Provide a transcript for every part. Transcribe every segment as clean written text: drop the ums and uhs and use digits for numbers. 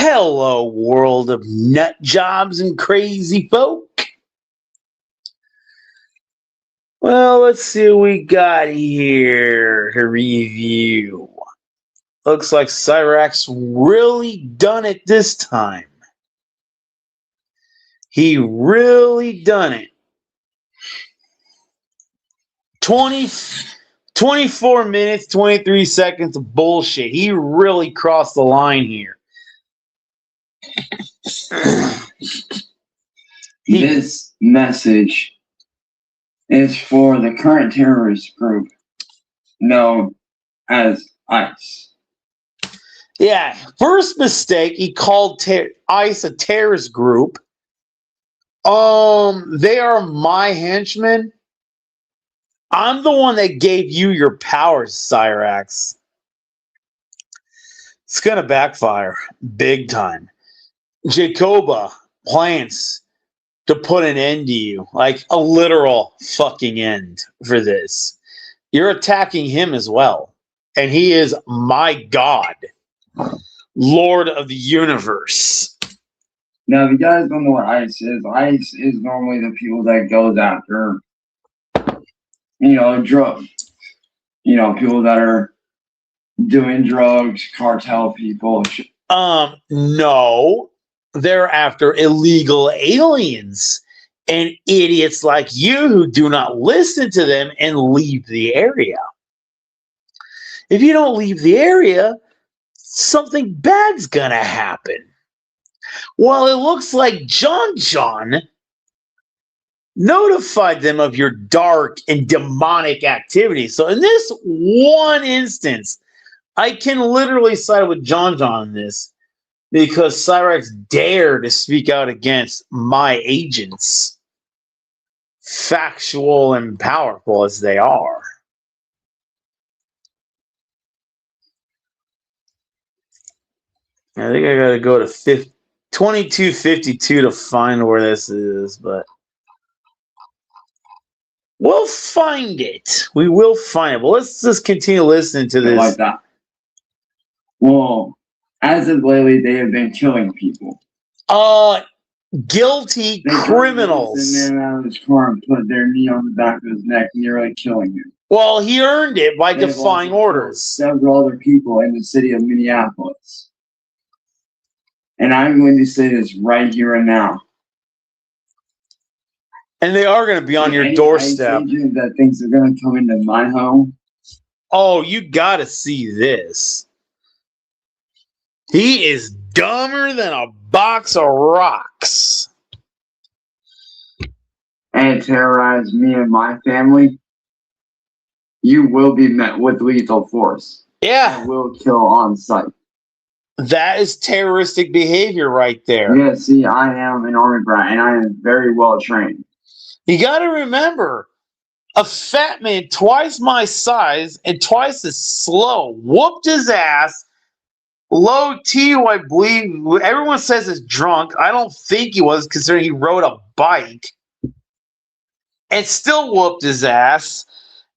Hello, world of nut jobs and crazy folk. Well, let's see what we got here to review. Looks like Cyrax really done it this time. He really done it. 24 minutes, 23 seconds of bullshit. He really crossed the line here. This message is for the current terrorist group known as ICE. Yeah, first mistake, he called ICE a terrorist group. They are my henchmen. I'm the one that gave you your powers, Cyrax. It's gonna backfire big time. Jacoba plans to put an end to you, like a literal fucking end for this. You're attacking him as well, and he is my god, Lord of the universe. Now, if you guys don't know what ICE is normally the people that goes after, drugs. People that are doing drugs, cartel people. No. They're after illegal aliens and idiots like you who do not listen to them and leave the area. If you don't leave the area, something bad's gonna happen. Well, it looks like John notified them of your dark and demonic activity. So in this one instance, I can literally side with John in this, because Cyrax dared to speak out against my agents, factual and powerful as they are. I think I got to go to 2252 to find where this is, but we'll find it. We will find it. But let's just continue listening to this. Like that. Well, as of lately, they have been killing people. Guilty criminals. They man out of his car and put their knee on the back of his neck, nearly killing him. Well, he earned it by defying orders. Several other people in the city of Minneapolis. And I'm going to say this right here and now. And they are going to be on your doorstep. Agent that thinks they're going to come into my home. Oh, you got to see this. He is dumber than a box of rocks. And terrorize me and my family. You will be met with lethal force. Yeah. I will kill on sight. That is terroristic behavior right there. Yeah, see, I am an army brat, and I am very well trained. You got to remember, a fat man twice my size and twice as slow whooped his ass. Low T, who I believe everyone says is drunk. I don't think he was, considering he rode a bike. And still whooped his ass.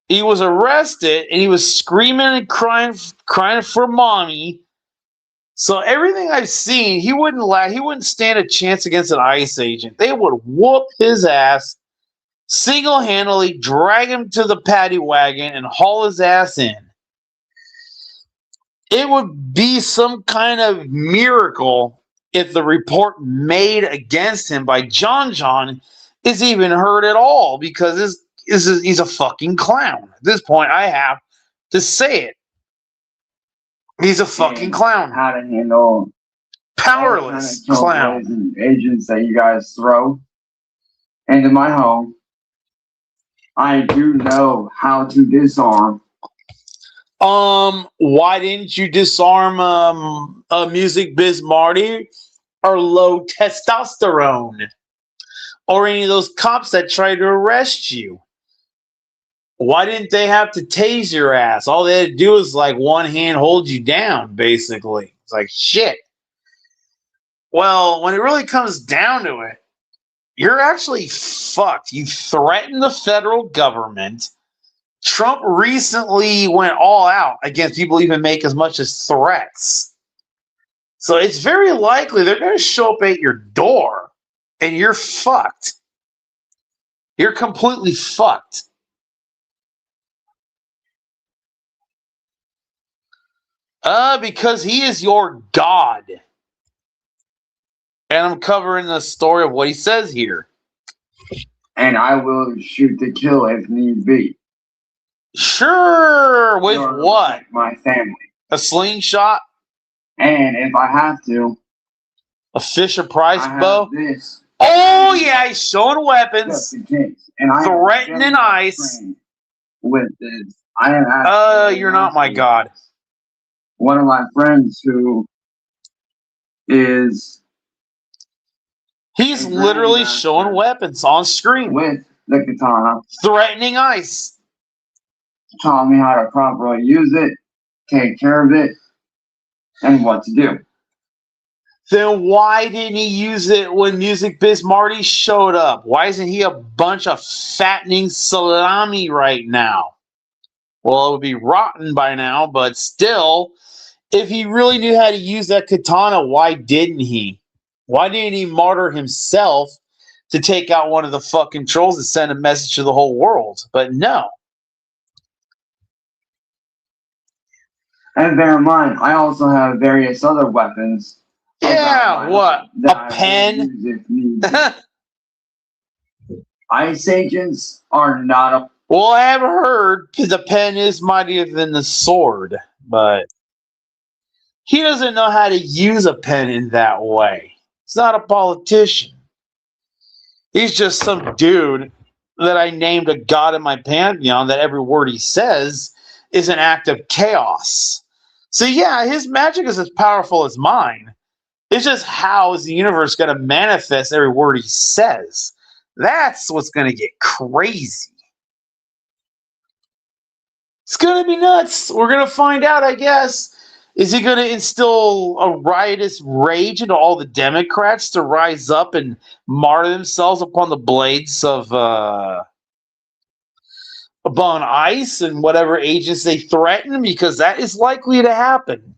He was arrested, and he was screaming and crying for mommy. So everything I've seen, he wouldn't stand a chance against an ICE agent. They would whoop his ass, single-handedly drag him to the paddy wagon, and haul his ass in. It would be some kind of miracle if the report made against him by John is even heard at all, because he's a fucking clown. At this point, I have to say it. He's a fucking clown. How to handle powerless clown and agents that you guys throw into my home. I do know how to disarm. Why didn't you disarm a Music Biz Marty or Low Testosterone or any of those cops that tried to arrest you? Why didn't they have to tase your ass? All they had to do was like one hand hold you down, basically. It's like shit. Well, when it really comes down to it, you're actually fucked. You threaten the federal government. Trump recently went all out against people even make as much as threats. So it's very likely they're going to show up at your door and you're fucked. You're completely fucked. Because he is your God. And I'm covering the story of what he says here. And I will shoot to kill if need be. Sure. With what? My family. A slingshot? And if I have to, a Fisher Price I bow? This. Oh, yeah, he's showing weapons. Just in case. And I threatening ice. With this. I am you're not my God. One of my friends who is... He's literally showing weapons on screen. With the katana. Threatening ice. Taught me how to properly use it, take care of it, and what to do. Then why didn't he use it when Music Biz Marty showed up? Why isn't he a bunch of fattening salami right now? Well, it would be rotten by now, but still, if he really knew how to use that katana, why didn't he? Why didn't he martyr himself to take out one of the fucking trolls and send a message to the whole world? But no. And bear in mind, I also have various other weapons. Yeah, what? A pen? Ice agents are not a... Well, I have heard the pen is mightier than the sword, but he doesn't know how to use a pen in that way. He's not a politician. He's just some dude that I named a god in my pantheon that every word he says is an act of chaos. So yeah, his magic is as powerful as mine. It's just how is the universe going to manifest every word he says? That's what's going to get crazy. It's going to be nuts. We're going to find out, I guess. Is he going to instill a riotous rage into all the Democrats to rise up and martyr themselves upon the blades of upon ICE and whatever agents they threaten? Because that is likely to happen.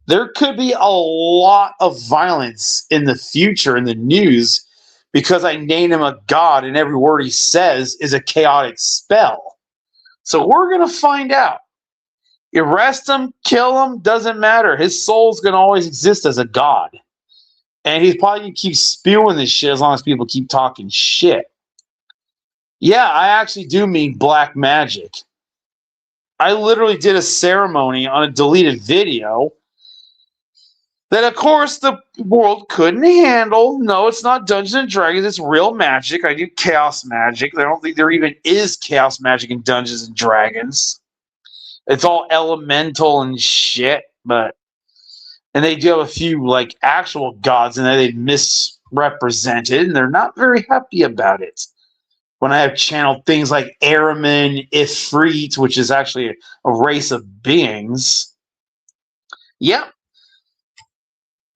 There could be a lot of violence in the future in the news because I named him a god and every word he says is a chaotic spell. So we're going to find out. You arrest him, kill him, doesn't matter. His soul's going to always exist as a god. And he's probably going to keep spewing this shit as long as people keep talking shit. Yeah, I actually do mean black magic. I literally did a ceremony on a deleted video that, of course, the world couldn't handle. No, it's not Dungeons and Dragons. It's real magic. I do chaos magic. I don't think there even is chaos magic in Dungeons and Dragons. It's all elemental and shit. And they do have a few like actual gods in there they misrepresented, and they're not very happy about it. When I have channeled things like Ahriman, Ifrit, which is actually a race of beings. Yep.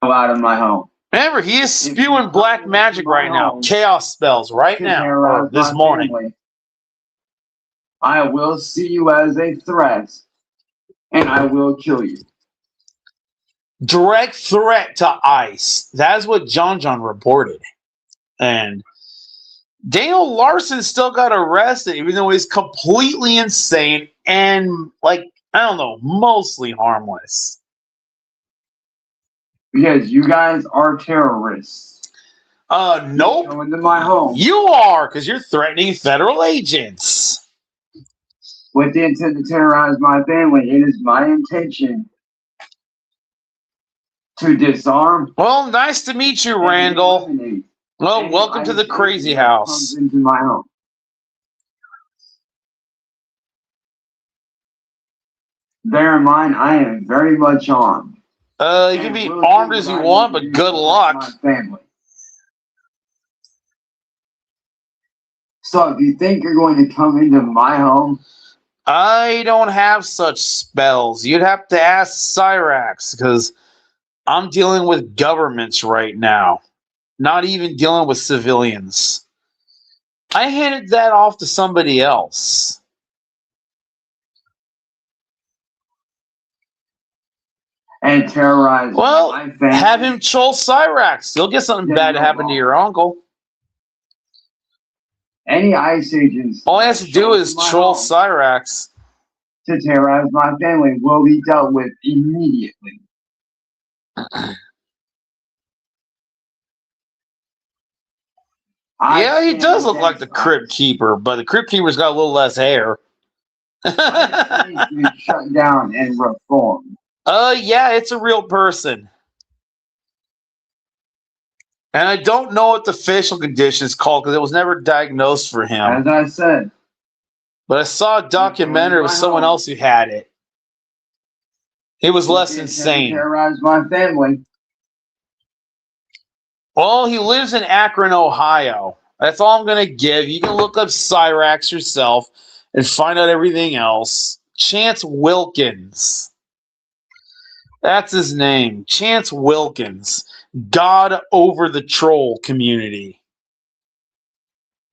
Out of my home. Remember, he is spewing black magic right now. Chaos spells right now, or this morning. Family, I will see you as a threat, and I will kill you. Direct threat to ICE. That's what John reported. And Daniel Larson still got arrested, even though he's completely insane and, like, I don't know, mostly harmless. Because you guys are terrorists. Nope. Come into my home. You are, because you're threatening federal agents. With the intent to terrorize my family, it is my intention to disarm. Well, nice to meet you, Randall. Well, welcome to the crazy house. Comes into my home. Bear in mind, I am very much armed. You can be armed as you want, but good luck. My family. So, do you think you're going to come into my home? I don't have such spells. You'd have to ask Cyrax, because I'm dealing with governments right now. Not even dealing with civilians. I handed that off to somebody else. and terrorize Well, my family. have him troll Cyrax. You'll get something bad to happen to your uncle. Any ice agents. All he has to do is troll Cyrax. To terrorize my family will be dealt with immediately. Yeah, he does look like the Crypt Keeper, but the Crypt Keeper's got a little less hair. I need to be shut down and reformed. Yeah, it's a real person. And I don't know what the facial condition is called because it was never diagnosed for him. As I said. But I saw a documentary with someone else who had it. He was less insane. Terrorize my family. Well, he lives in Akron, Ohio. That's all I'm going to give. You can look up Cyrax yourself and find out everything else. Chance Wilkins. That's his name. Chance Wilkins. God over the troll community.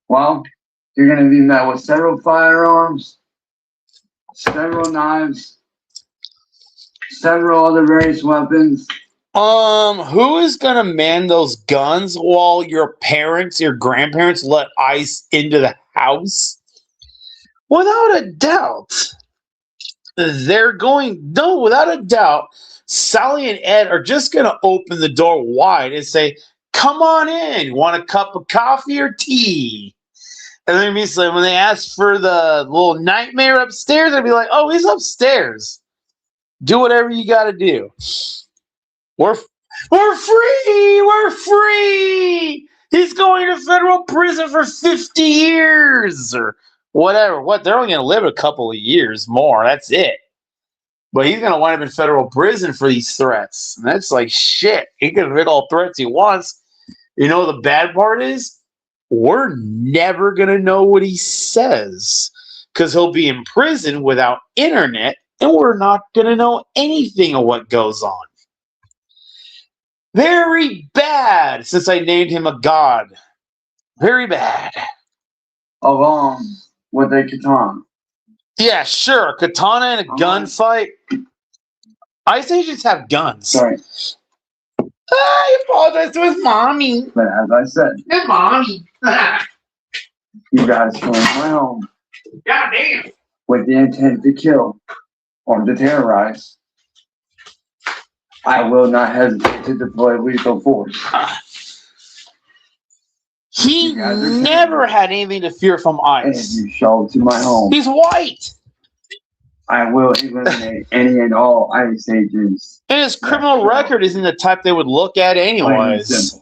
Well, you're going to be met with several firearms, several knives, several other various weapons. Who is gonna man those guns while your parents, your grandparents let ICE into the house? Without a doubt. Without a doubt, Sally and Ed are just gonna open the door wide and say, "Come on in, want a cup of coffee or tea?" And then when they ask for the little nightmare upstairs, I'd be like, "Oh, he's upstairs. Do whatever you gotta do. We're free! We're free! He's going to federal prison for 50 years or whatever. What? They're only going to live a couple of years more. That's it. But he's going to wind up in federal prison for these threats. And that's like shit. He can admit all threats he wants. You know the bad part is? We're never going to know what he says because he'll be in prison without internet and we're not going to know anything of what goes on. Very bad, since I named him a god. Very bad. Along with a katana. Yeah, sure. A katana and a gunfight. Ice agents have guns. Sorry. I apologize to his mommy. But as I said. His mommy. You guys come in my home. God damn. With the intent to kill or to terrorize. I will not hesitate to deploy lethal force. He never had anything to fear from ICE. And you show to my home. He's white. I will eliminate any and all ICE agents. And his criminal record isn't the type they would look at anyways.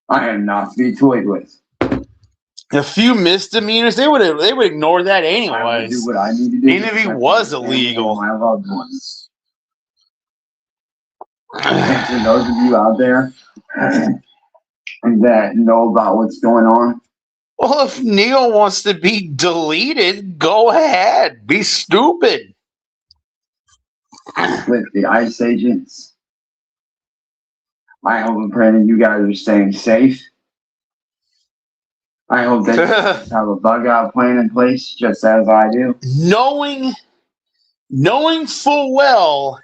I am not to be toyed with. A few misdemeanors, they would ignore that anyways. I will do what I need to do. Even if he was illegal. My loved ones. And to those of you out there that know about what's going on. Well, if Neil wants to be deleted, go ahead. Be stupid. With the ICE agents. I hope and pray that you guys are staying safe. I hope that you guys have a bug out plan in place, just as I do. Knowing full well,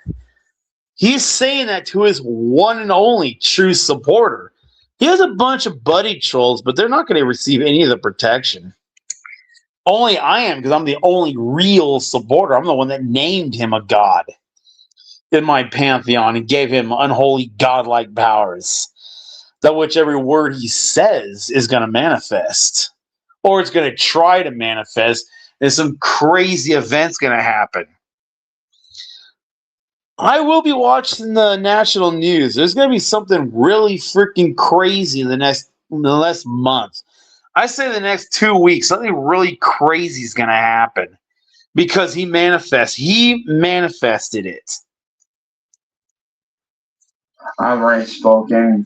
he's saying that to his one and only true supporter. He has a bunch of buddy trolls, but they're not going to receive any of the protection. Only I am, because I'm the only real supporter. I'm the one that named him a god in my pantheon and gave him unholy godlike powers. That which every word he says is going to manifest. Or it's going to try to manifest, and some crazy event's going to happen. I will be watching the national news. There's going to be something really freaking crazy in the next month. I say the next 2 weeks, something really crazy is going to happen because he manifested it. I've already spoken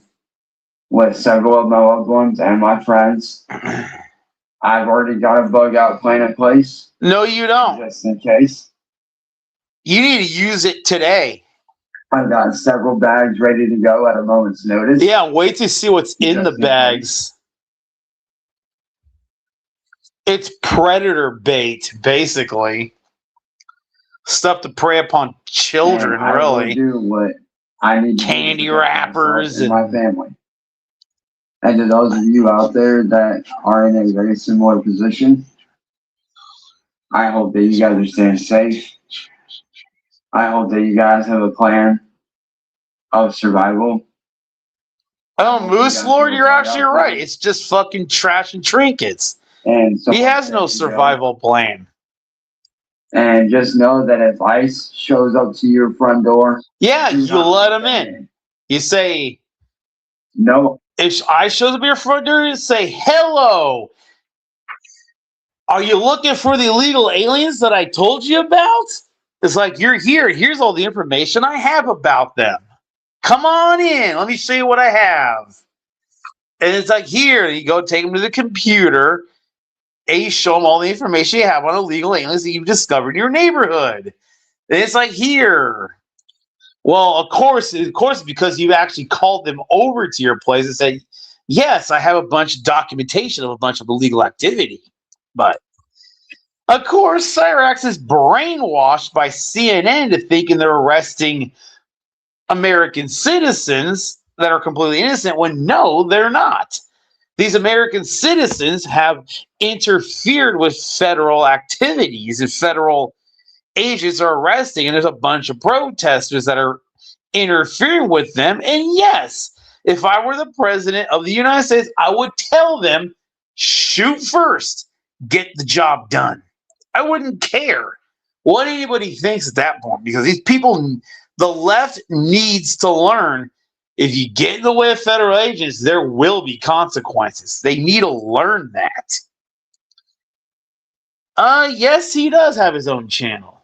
with several of my loved ones and my friends. I've already got a bug out plan in place. No, you don't. Just in case. You need to use it today. I've got several bags ready to go at a moment's notice. Yeah, wait to see what's in the bags. It's predator bait, basically. Stuff to prey upon children, and I really. will do what I need to Candy do to protect wrappers myself and my family. And to those of you out there that are in a very similar position, I hope that you guys are staying safe. I hope that you guys have a plan of survival. Oh, Moose Lord, you're actually right. It's just fucking trash and trinkets. And He has no survival plan. And just know that if ICE shows up to your front door, yeah, you let him in. You say, no. If ICE shows up at your front door, you say, hello. Are you looking for the illegal aliens that I told you about? It's like, you're here. Here's all the information I have about them. Come on in. Let me show you what I have. And it's like, here, you go take them to the computer and you show them all the information you have on illegal aliens that you've discovered in your neighborhood. And it's like, here. Well, of course, because you actually called them over to your place and said, yes, I have a bunch of documentation of a bunch of illegal activity. But, of course, Cyraxx is brainwashed by CNN to thinking they're arresting American citizens that are completely innocent when no, they're not. These American citizens have interfered with federal activities, and federal agents are arresting, and there's a bunch of protesters that are interfering with them. And yes, if I were the president of the United States, I would tell them, shoot first, get the job done. I wouldn't care what anybody thinks at that point, because these people, the left needs to learn, if you get in the way of federal agents, there will be consequences. They need to learn that. Yes, he does have his own channel.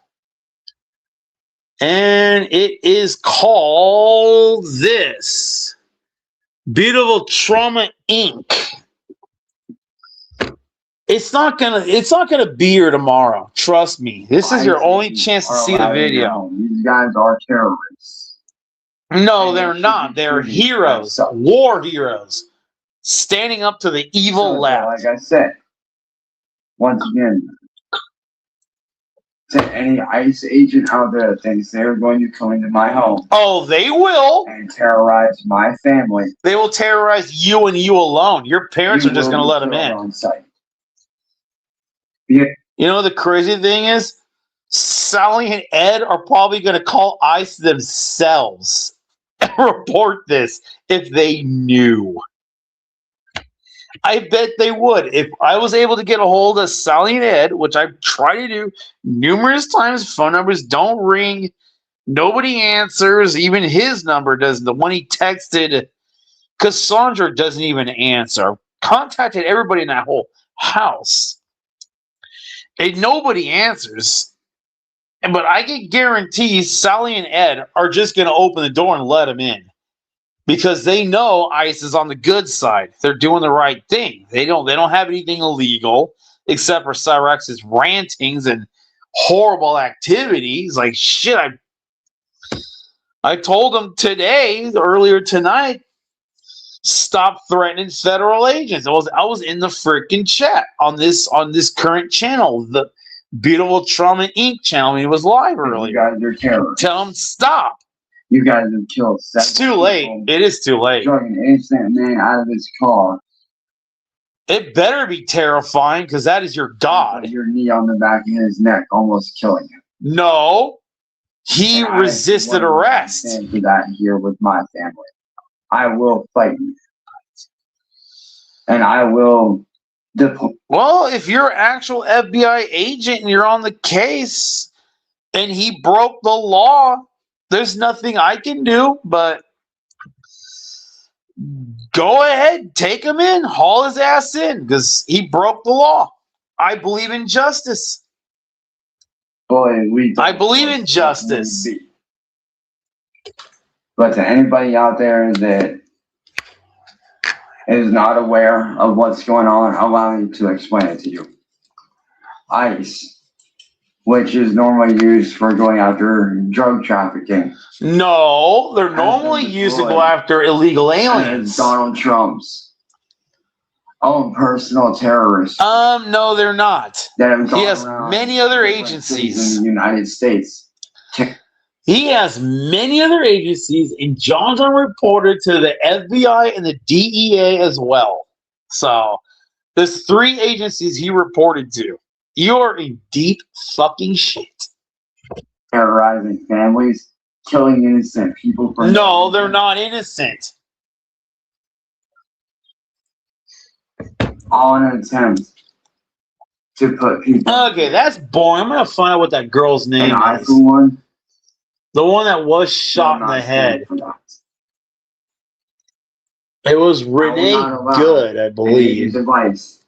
And it is called this. Beautiful Trauma Inc. It's not gonna be here tomorrow. Trust me. This is your only chance to see the video. These guys are terrorists. No, they're not. They're heroes, war heroes, standing up to the evil left. Like I said, once again, to any ICE agent out there that thinks they're going to come into my home. Oh, they will. And terrorize my family. They will terrorize you and you alone. Your parents are just going to let them in. On site. Yeah. You know, the crazy thing is, Sally and Ed are probably going to call ICE themselves and report this if they knew. I bet they would. If I was able to get a hold of Sally and Ed, which I've tried to do numerous times, phone numbers don't ring. Nobody answers. Even his number doesn't. The one he texted, Cassandra doesn't even answer. I've contacted everybody in that whole house, and nobody answers. But I can guarantee Sally and Ed are just going to open the door and let him in, because they know ICE is on the good side. They're doing the right thing. They don't have anything illegal except for Cyraxx's rantings and horrible activities. Like, shit, I told them earlier tonight, stop threatening federal agents. I was in the freaking chat on this current channel, the Beautiful Trauma Inc. channel. I mean, it was live earlier. You guys are terrorists. Tell them stop. You guys have killed 7 It's too late. It is too late. Drug an innocent man out of his car. It better be terrifying, because that is your God. Your knee on the back of his neck, almost killing him. No, he resisted arrest. I for that here with my family. I will fight you, and I will. Well, if you're an actual FBI agent and you're on the case, and he broke the law, there's nothing I can do but go ahead, take him in, haul his ass in, because he broke the law. I believe in justice. Boy, I believe in justice. But to anybody out there that is not aware of what's going on, allow me to explain it to you. ICE, which is normally used for going after drug trafficking. No, they're normally used to go after illegal aliens. Donald Trump's Oh, personal terrorists. No, they're not. That have gone He has around many other different cities agencies. in the United States. He has many other agencies, and John's reported to the FBI and the DEA as well. So there's 3 agencies he reported to. You're in deep fucking shit. Terrorizing families, killing innocent people. No, they're not innocent. All in an attempt to put people. Okay, that's boring. I'm gonna find out what that girl's name And is. one. The one that was shot in the head. It was Renee Good, I believe. Device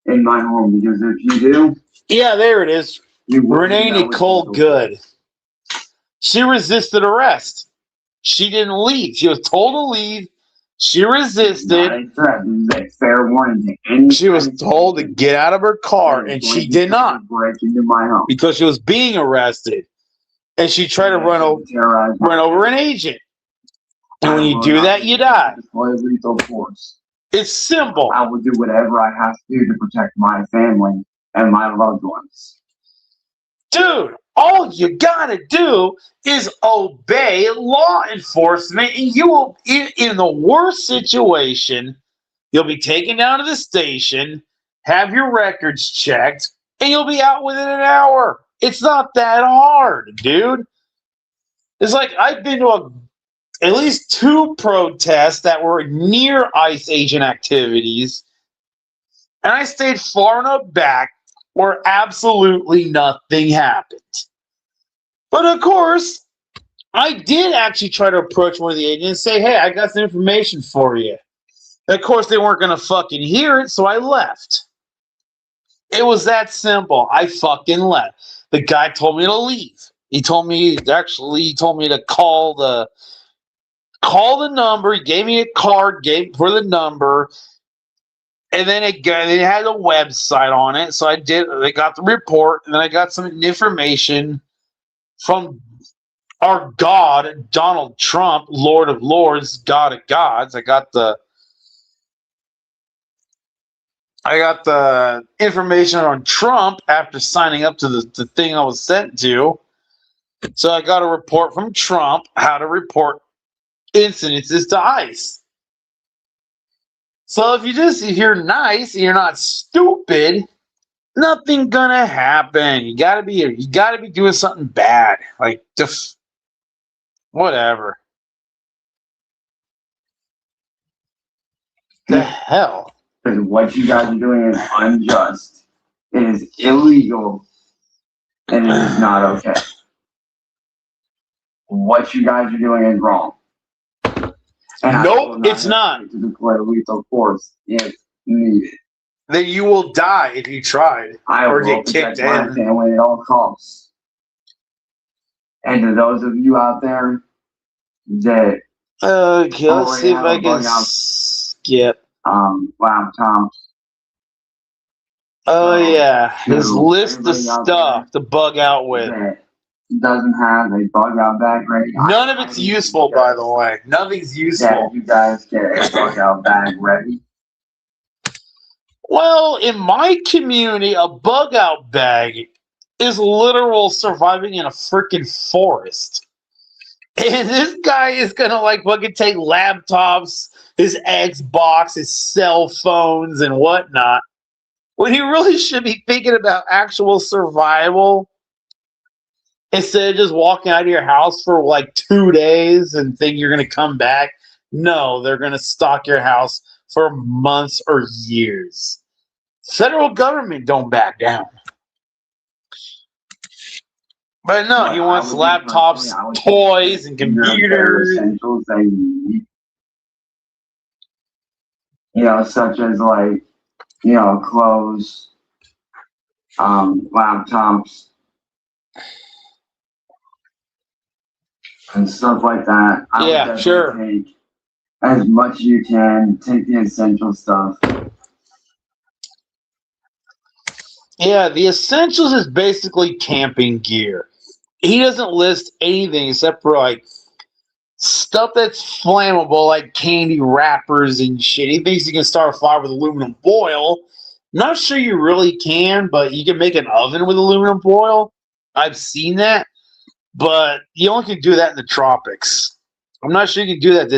in my home, because if you do, yeah, there it is. Renee Nicole Good. She resisted arrest. She didn't leave. She was told to leave. She resisted. Not a threat. This is a fair warning to any. She was told to get out of her car, and she did not. Break into my home because she was being arrested, and she tried to run over an agent. And when you do that, you die. Deploy lethal force. It's simple. I will do whatever I have to do to protect my family and my loved ones. Dude, all you gotta do is obey law enforcement, and you will, in the worst situation, you'll be taken down to the station, have your records checked, and you'll be out within an hour. It's not that hard, dude. It's like I've been to at least 2 protests that were near ICE agent activities, and I stayed far enough back where absolutely nothing happened. But of course, I did actually try to approach one of the agents and say, hey, I got some information for you. And of course, they weren't going to fucking hear it, so I left. It was that simple. I fucking left. The guy told me to leave. He told me to call the number. He gave me a card, for the number, and then it had a website on it. So I got the report, and then I got some information from our God, Donald Trump, Lord of Lords, God of Gods. I got the information on Trump after signing up to the thing I was sent to. So I got a report from Trump how to report incidences to ICE. So if you're nice and you're not stupid, nothing gonna happen. You gotta be doing something bad, like just whatever. The hell? Because what you guys are doing is unjust. It is illegal, and it is not okay. What you guys are doing is wrong. And nope, it's not. To deploy lethal force if needed. Then you will die if you tried or get kicked in. My family at all costs. And to those of you out there that okay, let's see if I can skip laptops. Oh yeah, his list of stuff to bug out with. Doesn't have a bug out bag ready. None of it's useful, by the way. Nothing's useful. You guys get a bug out bag ready. Well, in my community, a bug out bag is literal surviving in a freaking forest. And this guy is gonna fucking take laptops, his Xbox, his cell phones, and whatnot, when he really should be thinking about actual survival instead of just walking out of your house for 2 days and think you're gonna come back. No, they're gonna stalk your house for months or years. Federal government don't back down. But no, he wants laptops, toys, and computers. Essentials they need. Such as clothes, laptops, and stuff like that. Yeah, sure. Take as much as you can. Take the essential stuff. Yeah, the essentials is basically camping gear. He doesn't list anything except for stuff that's flammable, like candy wrappers and shit. He thinks you can start a fire with aluminum foil. Not sure you really can, but you can make an oven with aluminum foil. I've seen that, but you only can do that in the tropics. I'm not sure you can do that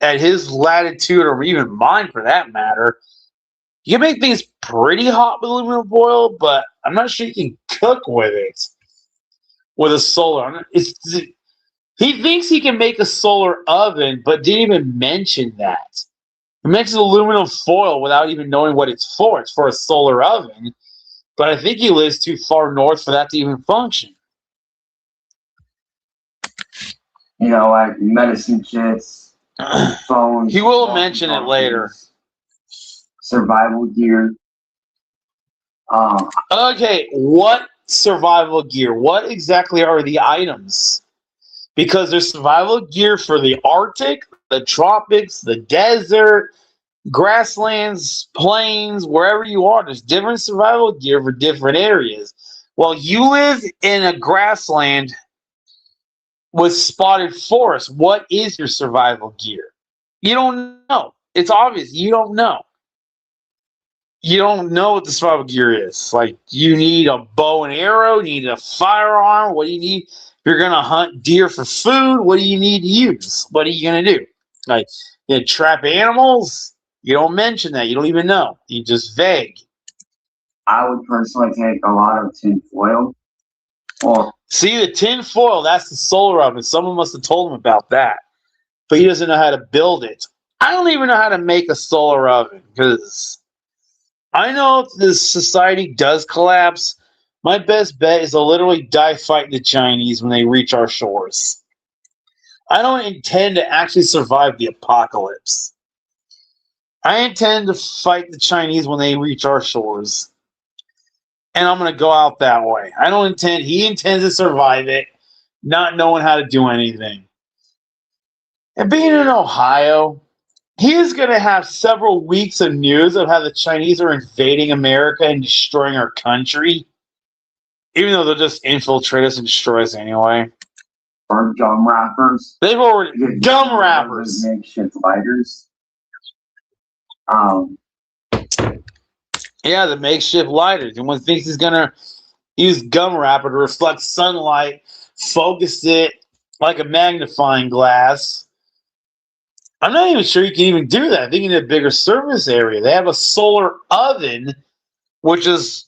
at his latitude or even mine for that matter. You can make things pretty hot with aluminum foil, but I'm not sure you can cook with it with a solar. He thinks he can make a solar oven, but didn't even mention that. He mentions aluminum foil without even knowing what it's for. It's for a solar oven, but I think he lives too far north for that to even function. You know, like medicine kits, phones. He will mention it later. Survival gear. Okay, what survival gear? What exactly are the items? Because there's survival gear for the Arctic, the tropics, the desert, grasslands, plains, wherever you are. There's different survival gear for different areas. Well, you live in a grassland with spotted forest. What is your survival gear? You don't know. It's obvious. You don't know. You don't know what the survival gear is. Like, you need a bow and arrow, you need a firearm. What do you need? You're going to hunt deer for food. What do you need to use? What are you going to do? Like, you trap animals? You don't mention that. You don't even know. You just vague. I would personally take a lot of tin foil. See, the tin foil, that's the solar oven. Someone must have told him about that. But he doesn't know how to build it. I don't even know how to make a solar oven because I know if this society does collapse, my best bet is to literally die fighting the Chinese when they reach our shores. I don't intend to actually survive the apocalypse. I intend to fight the Chinese when they reach our shores. And I'm going to go out that way. He intends to survive it, not knowing how to do anything. And being in Ohio, he is going to have several weeks of news of how the Chinese are invading America and destroying our country, even though they'll just infiltrate us and destroy us anyway. Or gum wrappers. They've already gum wrappers. Makeshift lighters. Yeah, the makeshift lighters. And one thinks he's going to use gum wrapper to reflect sunlight, focus it like a magnifying glass. I'm not even sure you can even do that. I think you need a bigger surface area. They have a solar oven, which is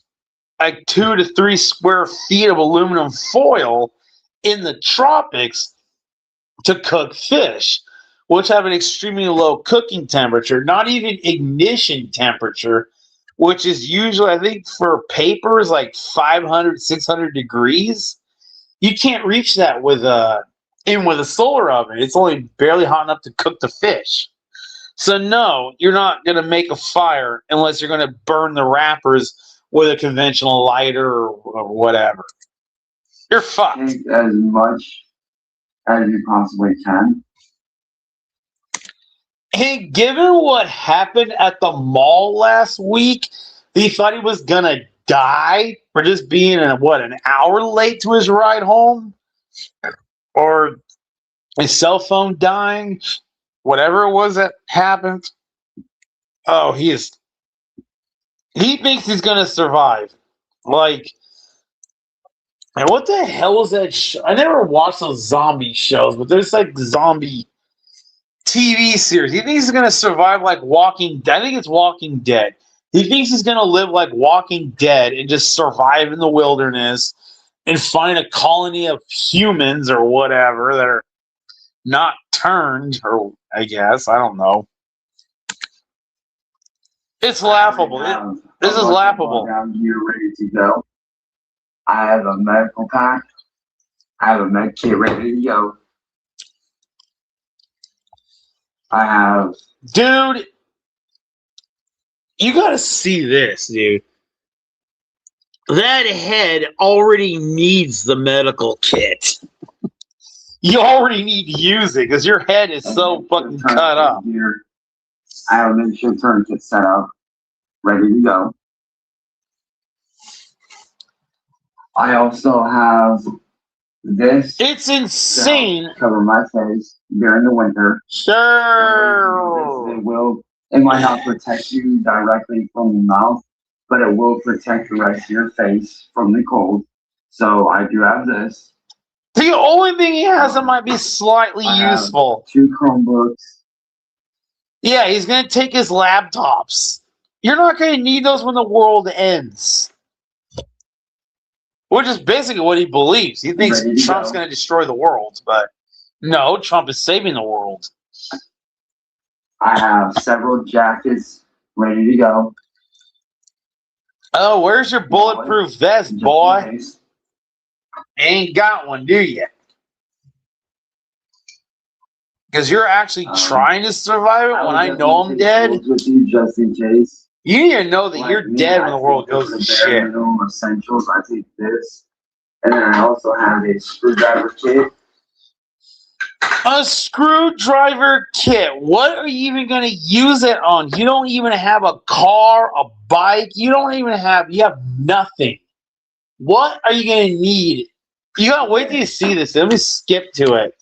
like 2 to 3 square feet of aluminum foil in the tropics to cook fish, which have an extremely low cooking temperature, not even ignition temperature, which is usually, I think, for paper is like 500, 600 degrees. You can't reach that with a solar oven. It's only barely hot enough to cook the fish. So no, you're not going to make a fire unless you're going to burn the wrappers with a conventional lighter or whatever. You're fucked. Take as much as you possibly can. Hey, given what happened at the mall last week, he thought he was going to die for just being an hour late to his ride home? Or his cell phone dying? Whatever it was that happened. Oh, he thinks he's going to survive. Like, and what the hell was that show? I never watched those zombie shows, but there's like zombie TV series. He thinks he's going to survive like Walking Dead. I think it's Walking Dead. He thinks he's going to live like Walking Dead and just survive in the wilderness and find a colony of humans or whatever that are not turned, or I guess. I don't know. It's laughable. This is laughable. You're ready to go. I have a medical pack. I have a med kit ready to go. I have... Dude, you gotta see this, dude. That head already needs the medical kit. You already need to use it because your head is so fucking cut up. Here. I have a makeshift tourniquet set up, ready to go. I also have This It's insane. cover my face during the winter. Sure. It might not protect you directly from the mouth, but it will protect the rest of your face from the cold. So I do have this. The only thing he has that might be slightly useful. 2 Chromebooks. Yeah, he's going to take his laptops. You're not going to need those when the world ends. Which is basically what he believes. He thinks Trump's going to destroy the world, but no, Trump is saving the world. I have several jackets ready to go. Oh, where's your bulletproof vest, boy? Ain't got one, do you? Because you're actually trying to survive it when I know I'm dead. With you just in case. You need to know that you're dead when the world goes to shit. Minimum essentials. I take this, and then I also have a screwdriver kit. A screwdriver kit. What are you even going to use it on? You don't even have a car, a bike. You have nothing. What are you going to need? You got to wait till you see this. Let me skip to it.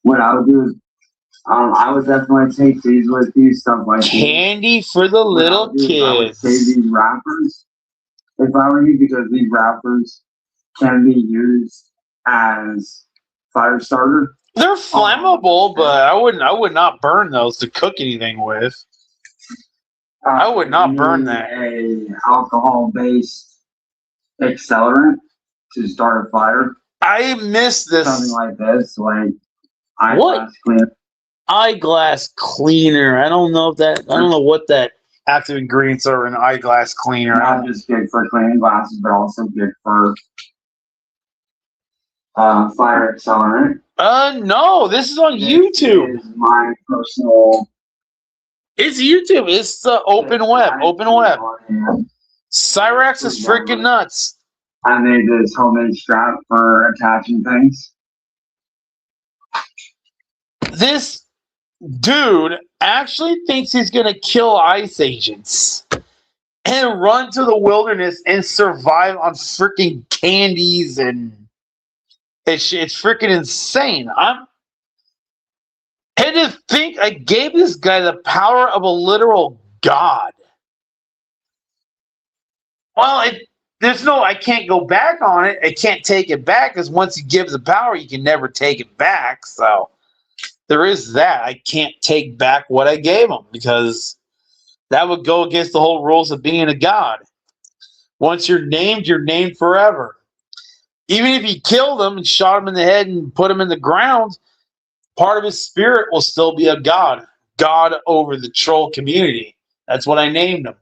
What I would do is, I would definitely take these with you, stuff like candy for the little kids. I would save these wrappers if I were you, because these wrappers can be used as fire starter. They're flammable, but I would not burn those to cook anything with. I would not burn that. A alcohol-based accelerant to start a fire. I miss this. Something like this, like eyeglass cleaner. Eyeglass cleaner. I don't know what that active ingredients are in eyeglass cleaner. Not just good for cleaning glasses, but also good for fire accelerant. No, this is on YouTube. This is my personal. It's YouTube. It's the open web. Open web. Cyraxx is freaking nuts. I made this homemade strap for attaching things. This dude actually thinks he's going to kill ICE agents and run to the wilderness and survive on freaking candies, and it's freaking insane. I had to think I gave this guy the power of a literal god. Well, I can't go back on it. I can't take it back, because once he gives the power, you can never take it back. So there is that. I can't take back what I gave him, because that would go against the whole rules of being a god. Once you're named forever. Even if you killed him and shot him in the head and put him in the ground, part of his spirit will still be a god. God over the troll community. That's what I named him.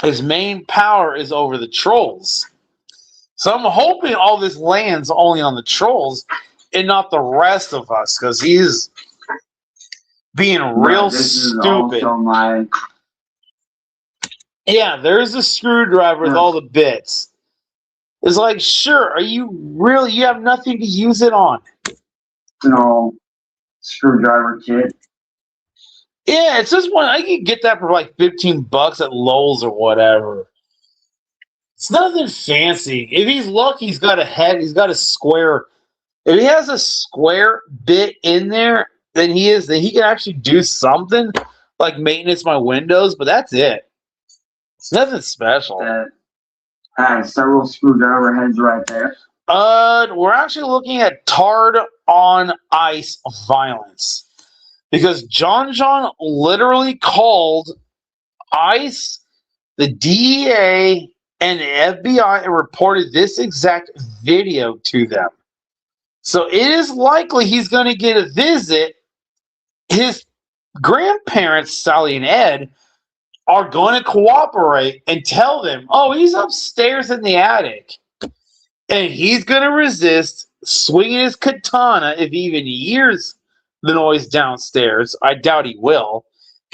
His main power is over the trolls. So I'm hoping all this lands only on the trolls and not the rest of us, because he's being real stupid. Yeah, there's a screwdriver with all the bits. It's like, sure, are you really? You have nothing to use it on. No, screwdriver kit. Yeah, it's just one. I can get that for like $15 at Lowe's or whatever. It's nothing fancy. If he's lucky, he's got a head. He's got a square. If he has a square bit in there, then he can actually do something like maintenance my windows. But that's it. It's nothing special. Several screwdriver heads right there. We're actually looking at tarred on ice violence, because John literally called ICE, the DEA, and the FBI and reported this exact video to them. So it is likely he's going to get a visit. His grandparents, Sally and Ed, are going to cooperate and tell them, oh, he's upstairs in the attic. And he's going to resist swinging his katana if he even hears the noise downstairs. I doubt he will.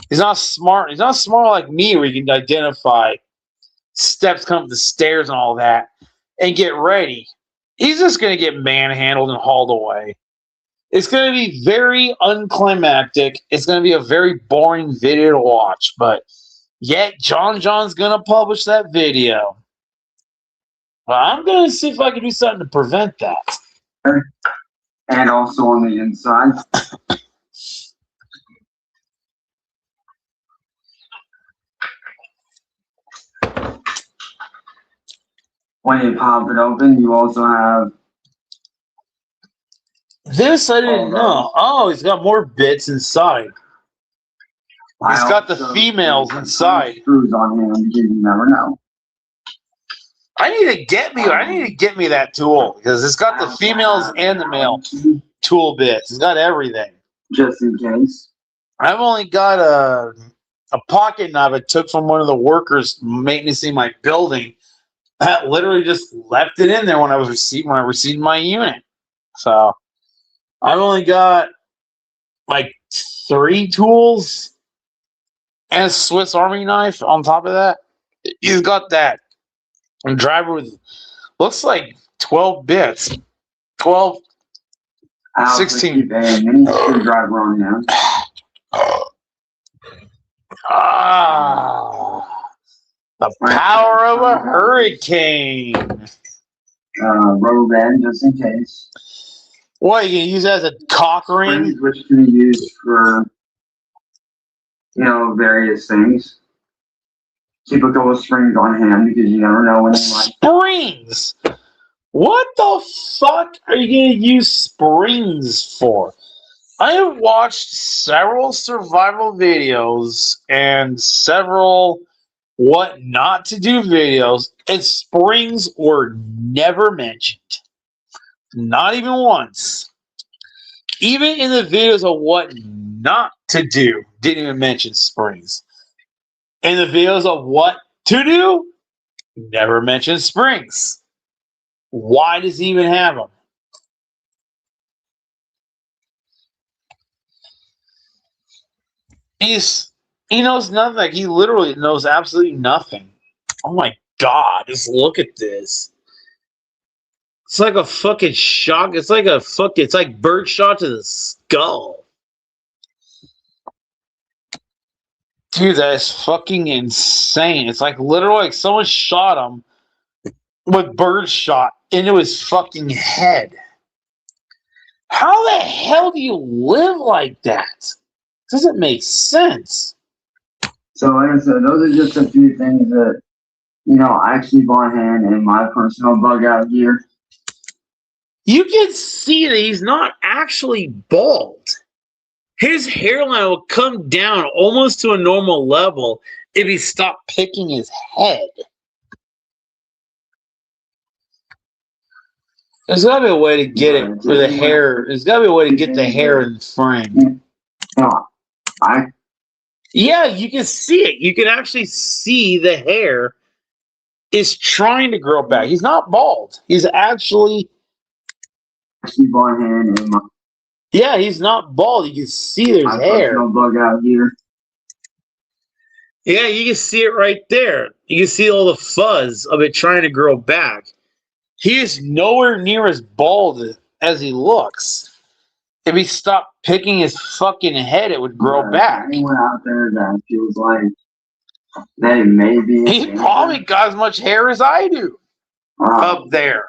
He's not smart. He's not smart like me, where he can identify steps come up the stairs and all that and get ready. He's just going to get manhandled and hauled away. It's going to be very unclimactic. It's going to be a very boring video to watch. But yet, John's going to publish that video. Well, I'm gonna see if I can do something to prevent that. And also on the inside. When you pop it open, you also have This I didn't know. Oh, he's got more bits inside. He's got the females inside. Screws on him because you never know. I need to get me that tool because it's got the females and the male tool bits. It's got everything. Just in case. I've only got a pocket knife I took from one of the workers maintaining my building. I literally just left it in there when I received my unit. So I've only got like 3 tools and a Swiss Army knife on top of that. He's got that. A driver with looks like 12 bits. 12, 16. Mini screwdriver on him. The power of a hurricane. Rubber band just in case. What, you can use that as a cock ring? Which can be used for, various things. Keep a couple of springs on hand because you never know when they might. Springs? What the fuck are you going to use springs for? I have watched several survival videos and several what not to do videos, and springs were never mentioned. Not even once. Even in the videos of what not to do, didn't even mention springs. In the videos of what to do, never mention springs. Why does he even have them? He knows nothing. Like, he literally knows absolutely nothing. Oh my god, just look at this. It's like a fucking shock. It's like bird shot to the skull. Dude, that is fucking insane. It's like literally like someone shot him with bird shot into his fucking head. How the hell do you live like that? Doesn't make sense. So like I said, those are just a few things that, I keep on hand in my personal bug out gear. You can see that he's not actually bald. His hairline will come down almost to a normal level if he stopped picking his head. There's got to be a way to get it for the hair. There's got to be a way to get the hair in frame. Yeah, you can see it. You can actually see the hair is trying to grow back. He's not bald. He's actually... Keep on hand in my... Yeah, he's not bald. You can see there's hair. Bug out here. Yeah, you can see it right there. You can see all the fuzz of it trying to grow back. He is nowhere near as bald as he looks. If he stopped picking his fucking head, it would grow back. Anyone out there that feels like they may be... He's probably got as much hair as I do up there.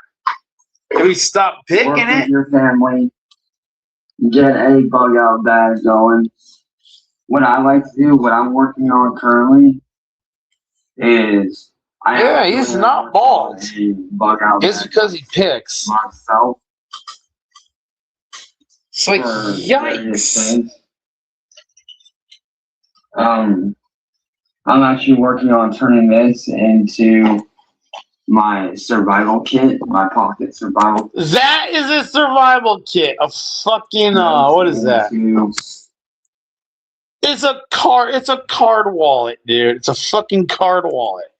If he stopped picking it... your family, get a bug out bag going. What I like to do, what I'm working on currently, is he's not bald. Bug out it's because he picks myself. It's like yikes. I'm actually working on turning this into my survival kit, my pocket survival kit. That is a survival kit. A fucking what is that? It's a card wallet, dude. It's a fucking card wallet.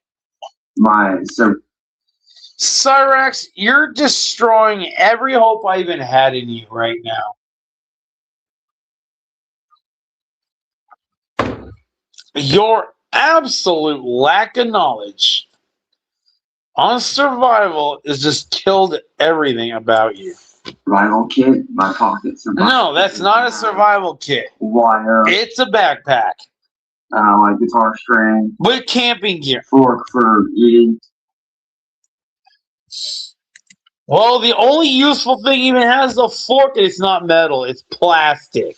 Cyraxx, you're destroying every hope I even had in you right now. Your absolute lack of knowledge on survival has just killed everything about you. Survival kit, my pocket survival. No, that's not a survival kit. Wire. It's a backpack. Like guitar string. With camping gear. Fork for eating. Well, the only useful thing even has a fork, and it's not metal, it's plastic.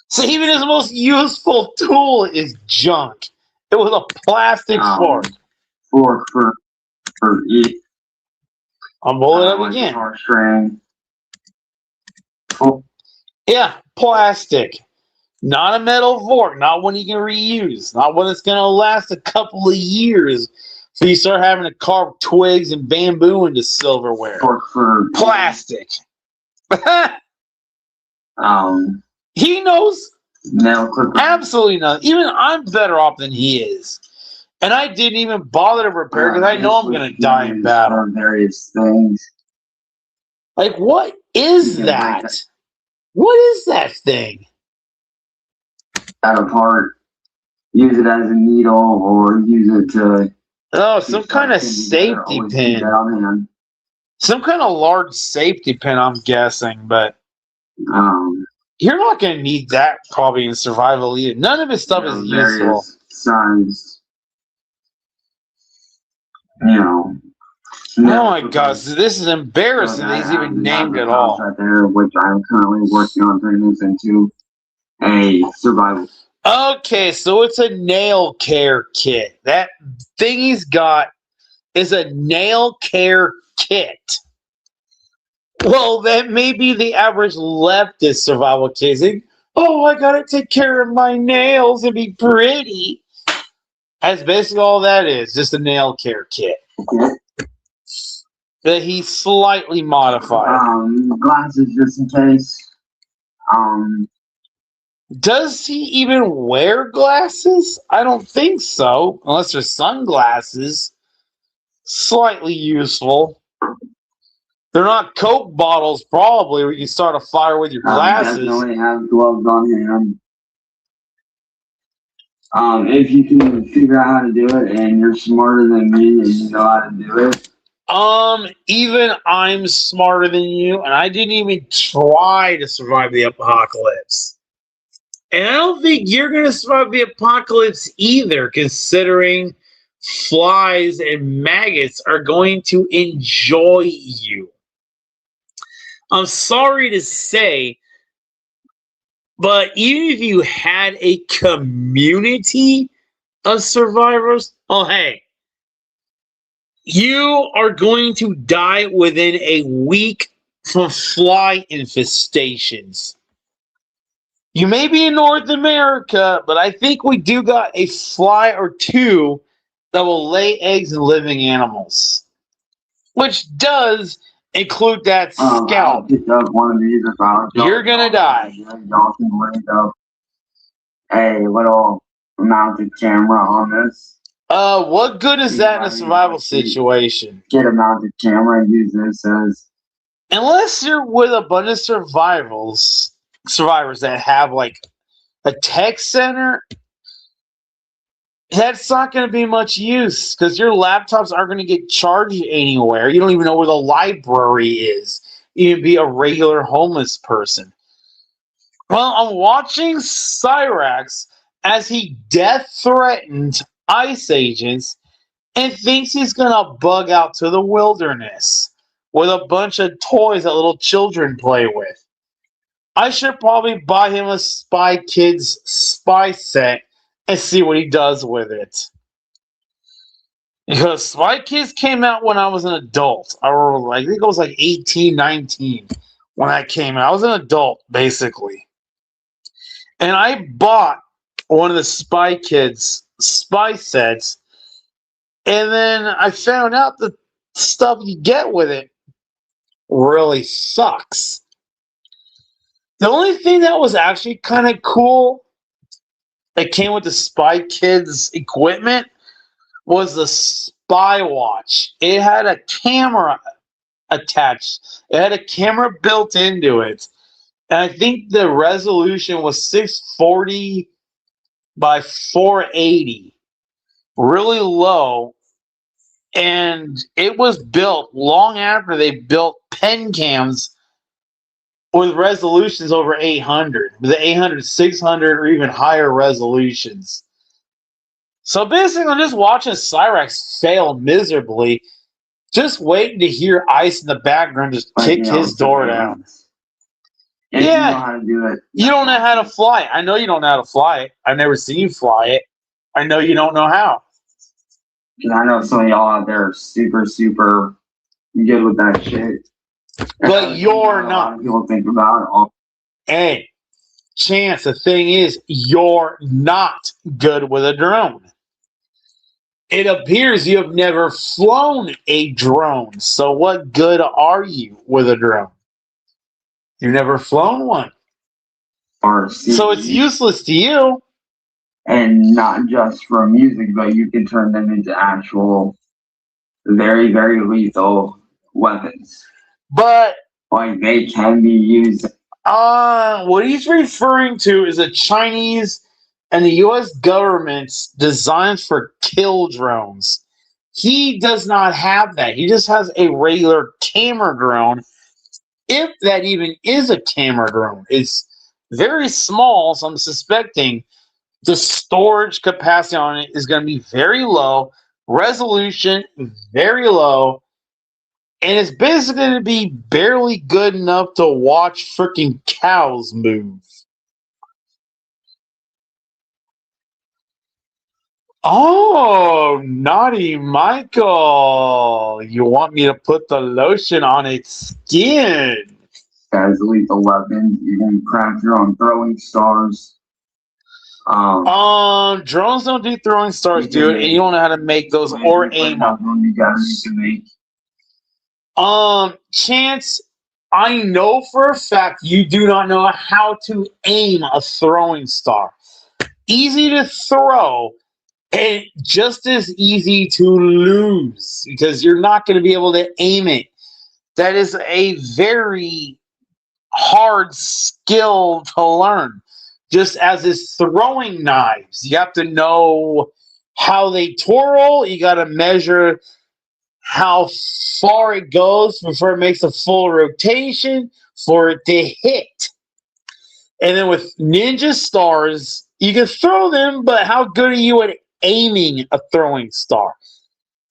So even his most useful tool is junk. It was a plastic fork. Fork for eat. I'll roll it up Like again. guitar string. Oh, Yeah, plastic. Not a metal fork. Not one you can reuse. Not one that's going to last a couple of years. So you start having to carve twigs and bamboo into silverware. fork for Plastic. He knows nail clipper. absolutely nothing. Even I'm better off than he is. And I didn't even bother to prepare because I know I'm going to die in battle. Various things. Like, what is that? What is that thing? Out apart. Use it as a needle or use it to. Oh, some kind of safety pin. Some kind of large safety pin, I'm guessing, but you're not going to need that probably in survival either. None of his stuff is useful. Size, oh my gosh, this is embarrassing. He's even named it all. Right there, which I'm currently working on turning this into a survival. Okay, so it's a nail care kit. That thing he's got is a nail care kit. Well, that may be the average leftist survival kit. Like, oh, I gotta take care of my nails and be pretty. That's basically all that is, just a nail care kit. That he slightly modified. Glasses just in case. Does he even wear glasses? I don't think so, unless they're sunglasses. Slightly useful. They're not Coke bottles, probably, where you can start a fire with your glasses. Definitely have gloves on hand. If you can figure out how to do it, and you're smarter than me, and you know how to do it. Even I'm smarter than you, and I didn't even try to survive the apocalypse. And I don't think you're going to survive the apocalypse either, considering flies and maggots are going to enjoy you. I'm sorry to say, but even if you had a community of survivors, oh hey, you are going to die within a week from fly infestations. You may be in North America, but I think we do got a fly or two that will lay eggs in living animals, which does include that scalp. One of these you're gonna die. Y'all can link up a little mounted camera on this. What good is that in a survival situation? Get a mounted camera and use this as. Unless you're with a bunch of survivors that have like a tech center, that's not going to be much use because your laptops aren't going to get charged anywhere. You don't even know where the library is. You can be a regular homeless person. Well, I'm watching Cyrax as he death threatened ICE agents and thinks he's going to bug out to the wilderness with a bunch of toys that little children play with. I should probably buy him a Spy Kids spy set and see what he does with it. Because Spy Kids came out when I was an adult. I think I was like 18, 19 when I came out. I was an adult, basically. And I bought one of the Spy Kids spy sets. And then I found out the stuff you get with it really sucks. The only thing that was actually kind of cool that came with the Spy Kids equipment was the Spy Watch. It had a camera attached. It had a camera built into it. And I think the resolution was 640 by 480. Really low. And it was built long after they built pen cams with resolutions over 800, the 800, 600, or even higher resolutions. So basically, I'm just watching Cyrax fail miserably Just waiting to hear Ice in the background just Like, kick you know, his door surveillance. down. If you know Yeah, how to do it. you don't know how to fly it. I know you don't know how to fly it. I've never seen you fly it. I know you don't know how. Because I know some of y'all out there are super, super good with that shit. But you're A lot not. of people think about it. Hey, Chance, the thing is, you're not good with a drone. It appears you have never flown a drone. So what good are you with a drone? You've never flown one. So it's useless to you. And not just for music, but you can turn them into actual, very, very lethal weapons. But like they can be used. What he's referring to is a Chinese and the U.S. government's designs for kill drones. He does not have that. He just has a regular camera drone, if that even is a camera drone. It's very small, so I'm suspecting the storage capacity on it is going to be very low, resolution very low, and it's basically going to be barely good enough to watch freaking cows move. Oh, naughty Michael. You want me to put the lotion on its skin? As lethal weapons, you can craft your own throwing stars. Drones don't do throwing stars, dude, and you don't know how to make those or aim them. You guys can make. Chance, I know for a fact you do not know how to aim a throwing star. Easy to throw, and just as easy to lose because you're not going to be able to aim it. That is a very hard skill to learn. Just as is throwing knives, you have to know how they twirl. You got to measure how far it goes before it makes a full rotation for it to hit. And then with ninja stars, you can throw them, but how good are you at aiming a throwing star?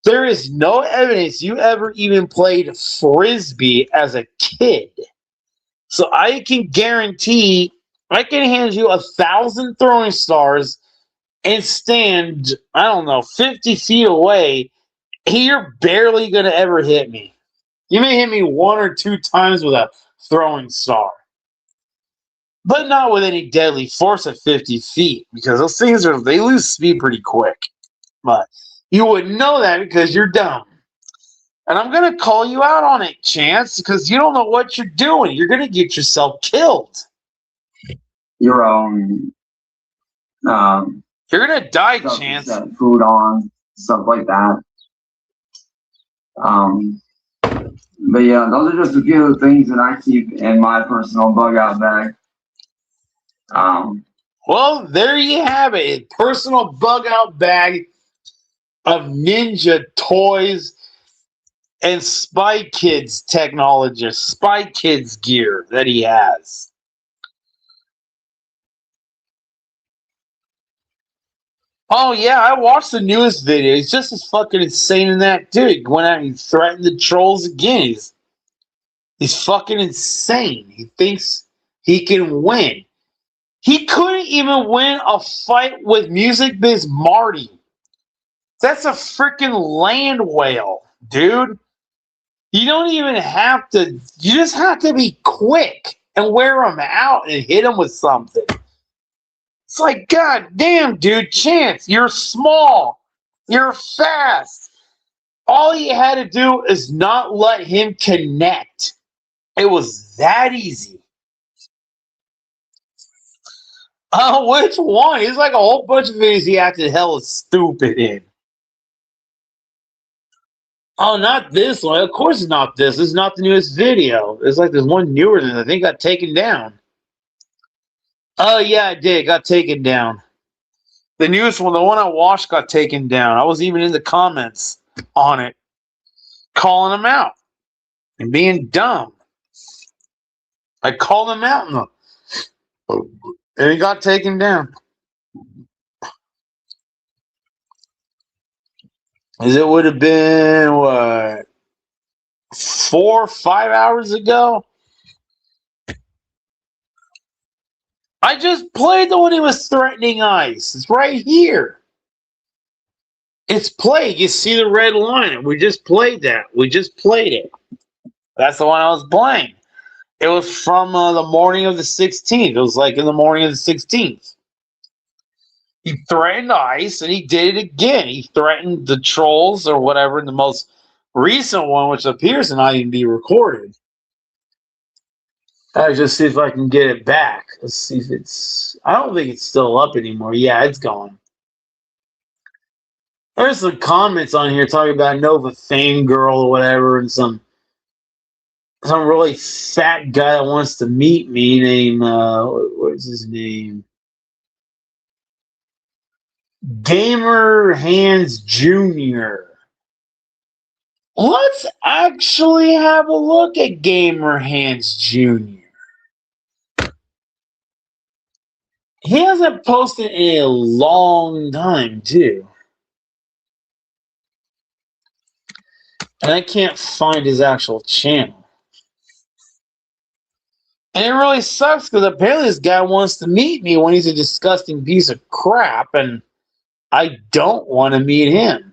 There is no evidence you ever even played frisbee as a kid. So I can guarantee I can hand you 1,000 throwing stars and stand, I don't know, 50 feet away. You're barely going to ever hit me. You may hit me 1 or 2 times with a throwing star, but not with any deadly force at 50 feet because those things they lose speed pretty quick. But you wouldn't know that because you're dumb. And I'm going to call you out on it, Chance, because you don't know what you're doing. You're going to get yourself killed. Your own. You're going to die, Chance. Set food on, stuff like that. But yeah, those are just a few of the things that I keep in my personal bug out bag. Well, there you have it. A personal bug out bag of ninja toys and Spy Kids technology, Spy Kids gear that he has. Oh, yeah, I watched the newest video. He's just as fucking insane in that, dude. He went out and he threatened the trolls again. He's fucking insane. He thinks he can win. He couldn't even win a fight with Music Biz Marty. That's a freaking land whale, dude. You don't even have to, you just have to be quick and wear him out and hit him with something. It's like, God damn, dude, Chance, you're small. You're fast. All you had to do is not let him connect. It was that easy. Oh, which one? It's like a whole bunch of videos he acted hella stupid in. Oh, not this one. Of course it's not this. It's not the newest video. It's like there's one newer than I think got taken down. Oh, yeah, it did. It got taken down. The newest one, the one I watched, got taken down. I was even in the comments on it, calling him out and being dumb. I called him out and he got taken down. As it would have been, what? 4 or 5 hours ago. I just played the one he was threatening ice. It's right here. It's played. You see the red line. We just played that. We just played it. That's the one I was playing. It was from the morning of the 16th. It was like in the morning of the 16th. He threatened ice, and he did it again. He threatened the trolls or whatever in the most recent one, which appears to not even be recorded. I just see if I can get it back. Let's see if it's... I don't think it's still up anymore. Yeah, it's gone. There's some comments on here talking about Nova Fangirl or whatever, and some really fat guy that wants to meet me named, what's his name? Gamer Hands Jr. Let's actually have a look at Gamer Hands Jr. He hasn't posted in a long time, too. And I can't find his actual channel. And it really sucks because apparently this guy wants to meet me when he's a disgusting piece of crap, and I don't want to meet him.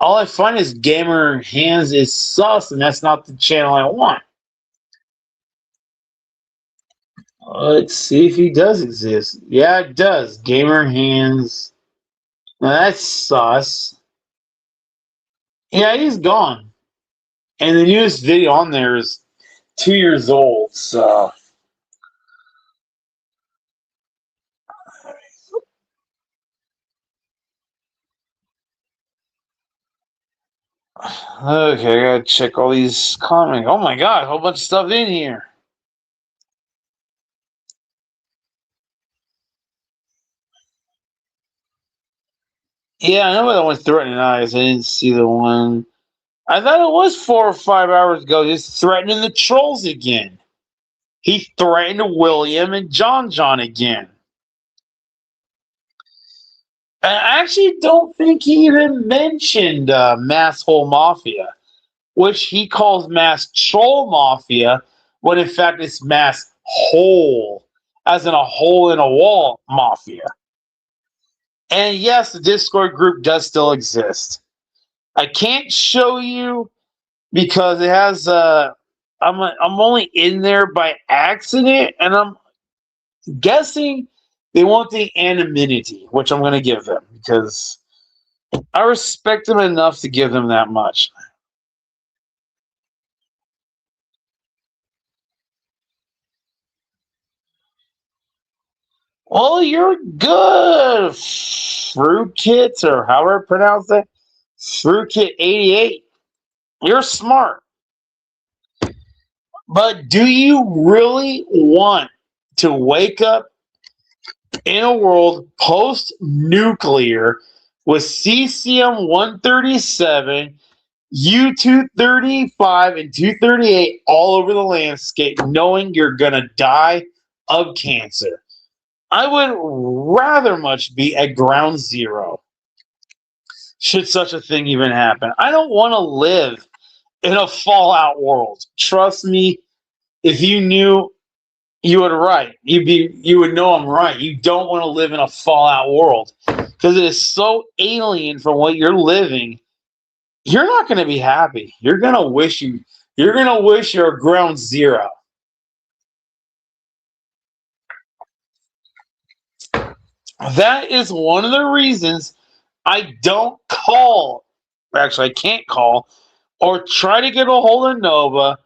All I find is Gamer Hands is sus, and that's not the channel I want. Let's see if he does exist. Yeah, it does. Gamer Hands. Now that's sus. Yeah, he's gone. And the newest video on there is 2 years old, so. Okay, I gotta check all these comments. Oh my god, a whole bunch of stuff in here. Yeah, I know that one threatening eyes. I didn't see the one. I thought it was 4 or 5 hours ago, just threatening the trolls again. He threatened William and John again. I actually don't think he even mentioned Mass Hole Mafia, which he calls Mass Troll Mafia, when in fact it's Mass Hole, as in a hole in a wall mafia. And yes, the Discord group does still exist. I can't show you because it has I'm only in there by accident, and I'm guessing they want the anonymity, which I'm going to give them because I respect them enough to give them that much. Well, you're good, Fruit Kits, or however I pronounce it. Fruit Kit 88. You're smart. But do you really want to wake up in a world post-nuclear with cesium-137, U-235, and 238 all over the landscape, knowing you're going to die of cancer? I would rather much be at ground zero, should such a thing even happen. I don't want to live in a Fallout world. Trust me, if you knew, you would right. You would know I'm right. You don't want to live in a Fallout world because it is so alien from what you're living. You're not going to be happy. You're going to wish you're at ground zero. That is one of the reasons I don't call. Actually, I can't call or try to get a hold of Nova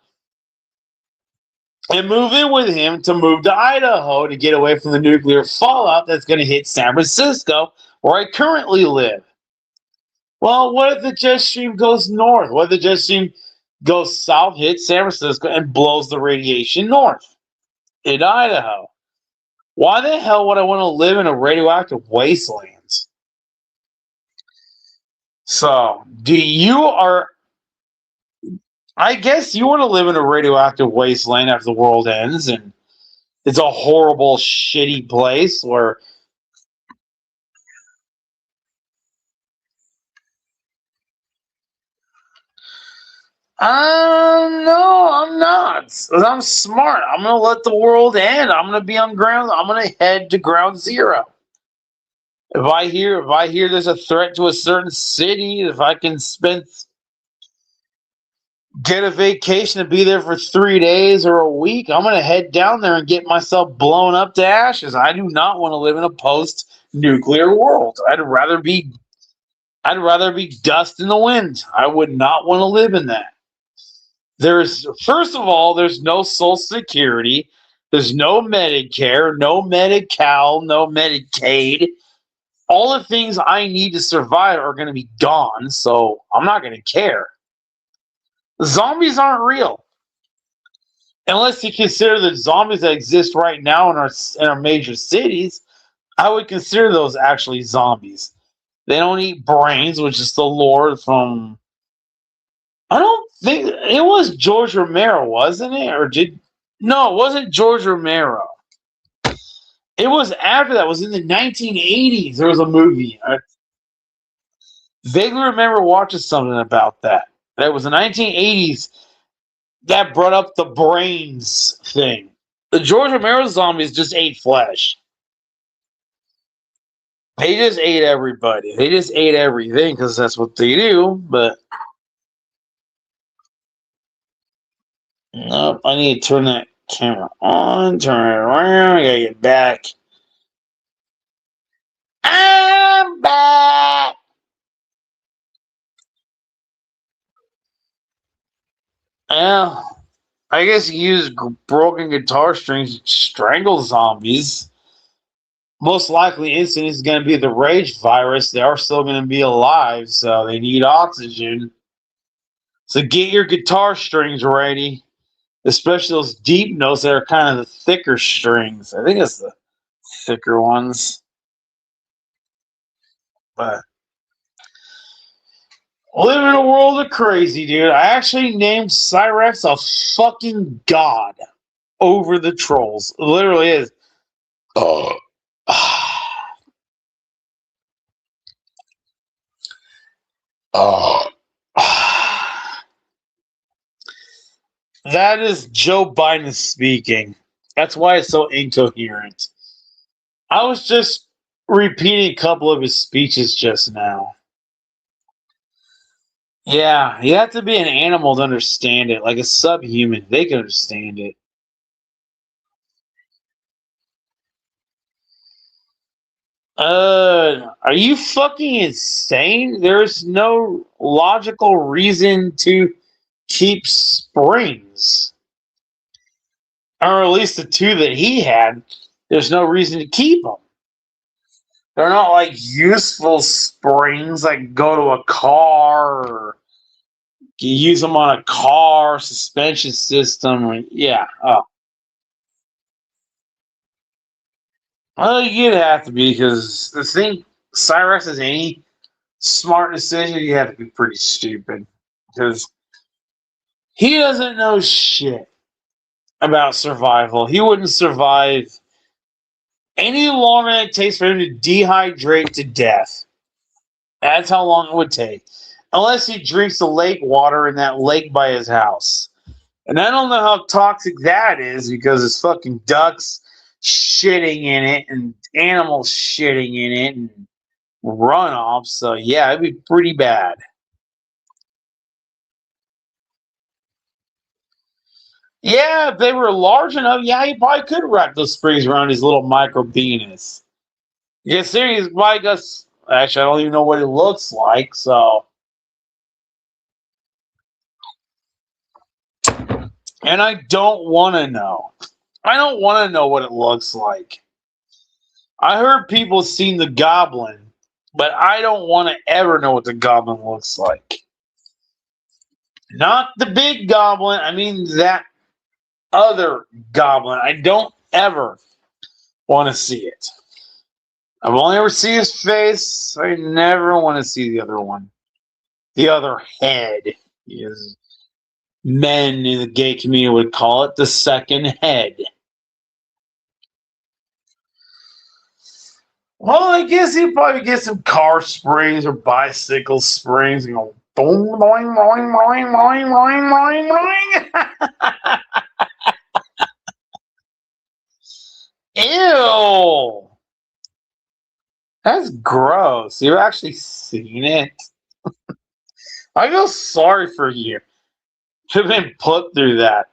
and move in with him to move to Idaho to get away from the nuclear fallout that's going to hit San Francisco, where I currently live. Well, what if the jet stream goes north? What if the jet stream goes south, hits San Francisco, and blows the radiation north in Idaho? Why the hell would I want to live in a radioactive wasteland? So, I guess you want to live in a radioactive wasteland after the world ends, and it's a horrible, shitty place where No, I'm not. 'Cause I'm smart. I'm gonna let the world end. I'm gonna be on ground. I'm gonna head to ground zero. If I hear there's a threat to a certain city, if I can get a vacation to be there for 3 days or a week, I'm gonna head down there and get myself blown up to ashes. I do not want to live in a post-nuclear world. I'd rather be dust in the wind. I would not want to live in that. First of all, there's no Social Security, there's no Medicare, no Medi-Cal, no Medicaid. All the things I need to survive are going to be gone, so I'm not going to care. Zombies aren't real. Unless you consider the zombies that exist right now in our major cities, I would consider those actually zombies. They don't eat brains, which is the lore from. I don't think it was George Romero, wasn't it? No, it wasn't George Romero. It was after that. It was in the 1980s. There was a movie. I vaguely remember watching something about that. That was the 1980s that brought up the brains thing. The George Romero zombies just ate flesh. They just ate everybody. They just ate everything because that's what they do. But nope, I need to turn that camera on, turn it around. I gotta get back. I'm back. Yeah, I guess you use broken guitar strings to strangle zombies. Most likely incident is going to be the rage virus. They are still going to be alive, so they need oxygen. So get your guitar strings ready, especially those deep notes that are kind of the thicker strings. I think it's the thicker ones. But live in a world of crazy, dude. I actually named Cyrax a fucking god over the trolls. It literally is. Oh. Oh. That is Joe Biden speaking. That's why it's so incoherent. I was just repeating a couple of his speeches just now. Yeah, you have to be an animal to understand it, like a subhuman. They can understand it. Are you fucking insane? There's no logical reason to keep springs. Or at least the two that he had, there's no reason to keep them. They're not like useful springs like go to a car or you use them on a car suspension system. Yeah. Oh. Well, you'd have to be because the thing, Cyrax is any smart decision, you have to be pretty stupid because he doesn't know shit about survival. He wouldn't survive any longer than it takes for him to dehydrate to death. That's how long it would take. Unless he drinks the lake water in that lake by his house. And I don't know how toxic that is because it's fucking ducks shitting in it and animals shitting in it and runoff. So yeah, it'd be pretty bad. Yeah, if they were large enough, yeah, he probably could wrap those springs around his little micro penis. Yeah, serious, Mike. Actually, I don't even know what it looks like. So, and I don't want to know. I don't want to know what it looks like. I heard people seen the goblin, but I don't want to ever know what the goblin looks like. Not the big goblin. I mean that other goblin. I don't ever want to see it. I've only ever seen his face. I never want to see the other one. The other head. Is men in the gay community would call it the second head. Well, I guess he'd probably get some car springs or bicycle springs and go Boom, boing, boing, boing, boing, boing, boing, boing. Ew. That's gross. You've actually seen it. I feel sorry for you to have been put through that.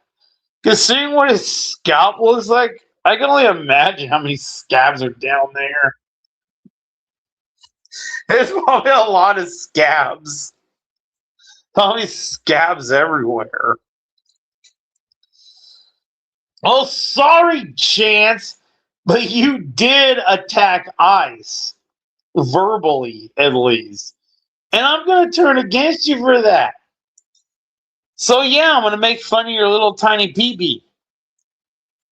Considering what his scalp looks like, I can only imagine how many scabs are down there. There's probably a lot of scabs. Probably scabs everywhere. Oh, sorry, Chance, but you did attack Ice. Verbally, at least. And I'm going to turn against you for that. So, yeah, I'm going to make fun of your little tiny peepee.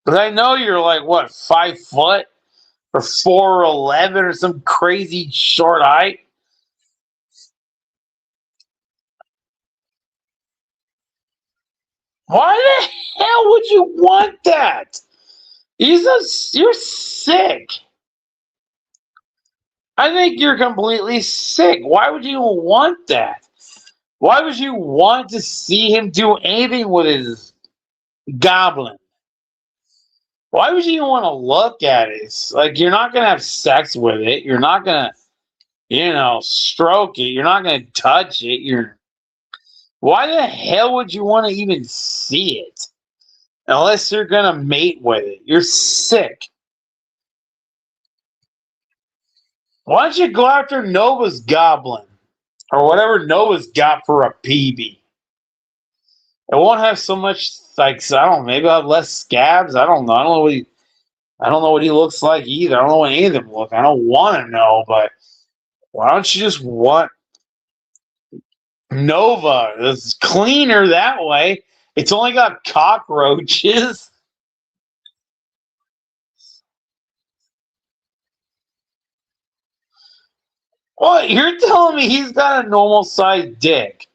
Because I know you're like, what, 5 foot? Or 4'11" or some crazy short height? Why the hell would you want that? You're sick. I think you're completely sick. Why would you want that? Why would you want to see him do anything with his goblin? Why would you even want to look at it? It's like you're not gonna have sex with it. You're not gonna, stroke it. You're not gonna touch it. Why the hell would you want to even see it? Unless you're gonna mate with it. You're sick. Why don't you go after Nova's goblin? Or whatever Nova's got for a PB. It won't have so much, like, I don't know, maybe I'll have less scabs. I don't know. I don't know what he looks like either. I don't know what any of them look. I don't want to know, but why don't you just want Nova? It's cleaner that way. It's only got cockroaches. What? You're telling me he's got a normal sized dick?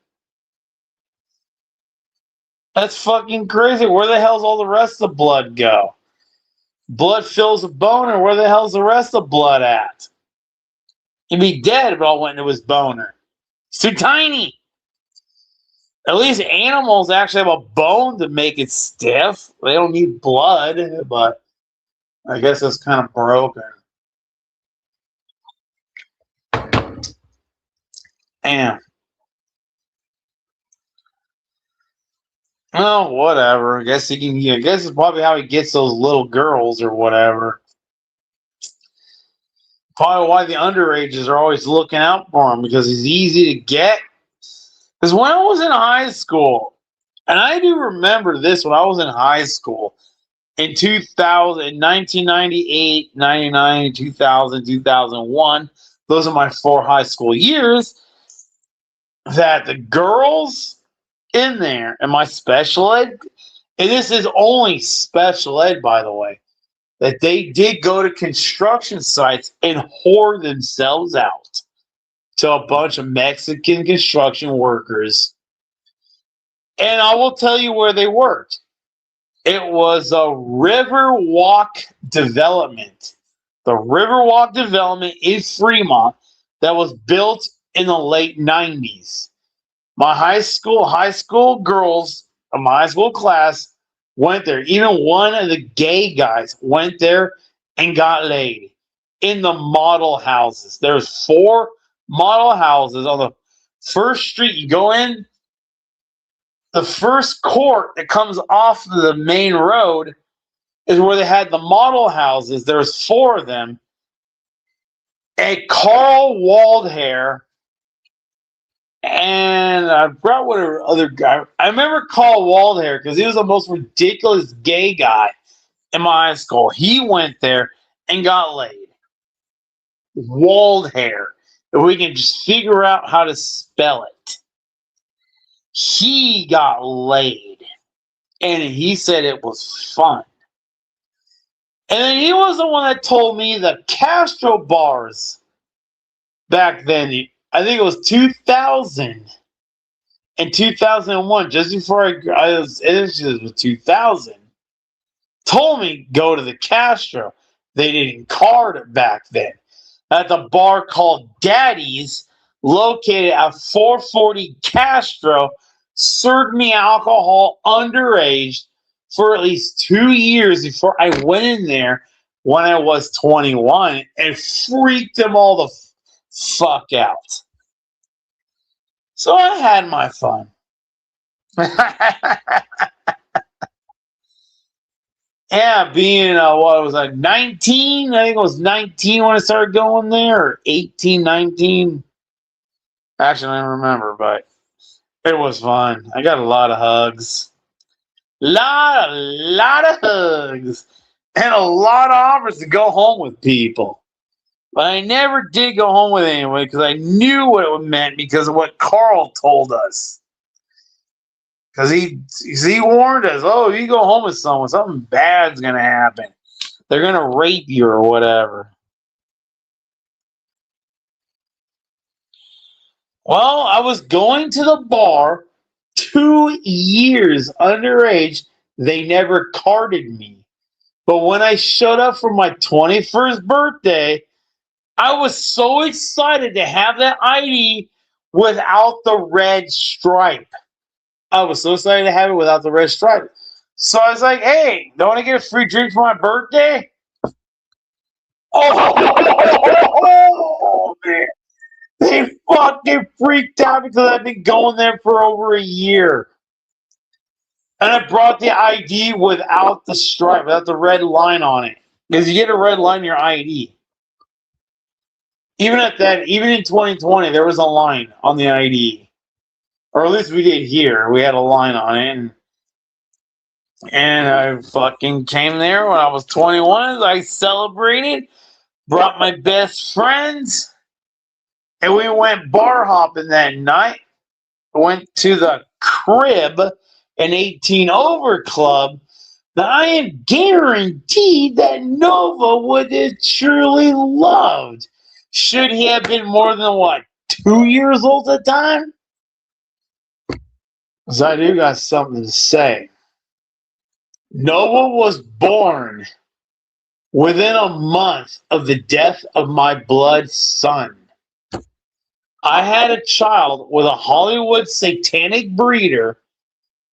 That's fucking crazy. Where the hell's all the rest of the blood go? Blood fills a boner. Where the hell's the rest of the blood at? He'd be dead if it all went into his boner. It's too tiny. At least animals actually have a bone to make it stiff. They don't need blood, but I guess it's kind of broken. Damn. Oh, whatever. I guess I guess it's probably how he gets those little girls or whatever. Probably why the underages are always looking out for him, because he's easy to get. Because when I was in high school, and I do remember this when I was in high school, in 2000, in 1998, 99, 2000, 2001, those are my 4 high school years, that the girls in there in my special ed, and this is only special ed, by the way, that they did go to construction sites and whore themselves out to a bunch of Mexican construction workers. And I will tell you where they worked. It was a Riverwalk development. The Riverwalk development in Fremont that was built in the late 90s. My high school girls of my high school class went there. Even one of the gay guys went there and got laid in the model houses. There's 4 model houses on the first street. You go in, the first court that comes off the main road is where they had the model houses. There's 4 of them. And Carl Waldhair, and I forgot what other guy. I remember Carl Waldhair because he was the most ridiculous gay guy in my high school. He went there and got laid. Waldhair. If we can just figure out how to spell it. He got laid. And he said it was fun. And then he was the one that told me the Castro bars back then, I think it was 2000 and 2001, just before I was, it was 2000, told me go to the Castro. They didn't card it back then. At the bar called Daddy's located at 440 Castro, served me alcohol underage for at least 2 years before I went in there when I was 21 and freaked them all the fuck out. So I had my fun. Yeah, being what was I, 19? I think it was 19 when I started going there, or 18, 19. Actually, I don't remember, but it was fun. I got a lot of hugs. Lot of hugs. And a lot of offers to go home with people. But I never did go home with anyone because I knew what it meant because of what Carl told us. Because he warned us, oh, you go home with someone, something bad's going to happen. They're going to rape you or whatever. Well, I was going to the bar 2 years underage. They never carded me. But when I showed up for my 21st birthday, I was so excited to have that ID without the red stripe. I was so excited to have it without the red stripe. So I was like, hey, don't I get a free drink for my birthday? Oh, man. They fucking freaked out because I've been going there for over a year. And I brought the ID without the stripe, without the red line on it. Because you get a red line in your ID. Even in 2020, there was a line on the ID. Or at least we did here. We had a line on it. And I fucking came there when I was 21. I celebrated, brought my best friends, and we went bar hopping that night. Went to the Crib, an 18 over club that I am guaranteed that Nova would have truly loved. Should he have been more than, 2 years old at the time? Because I do got something to say. Nova was born within a month of the death of my blood son. I had a child with a Hollywood satanic breeder,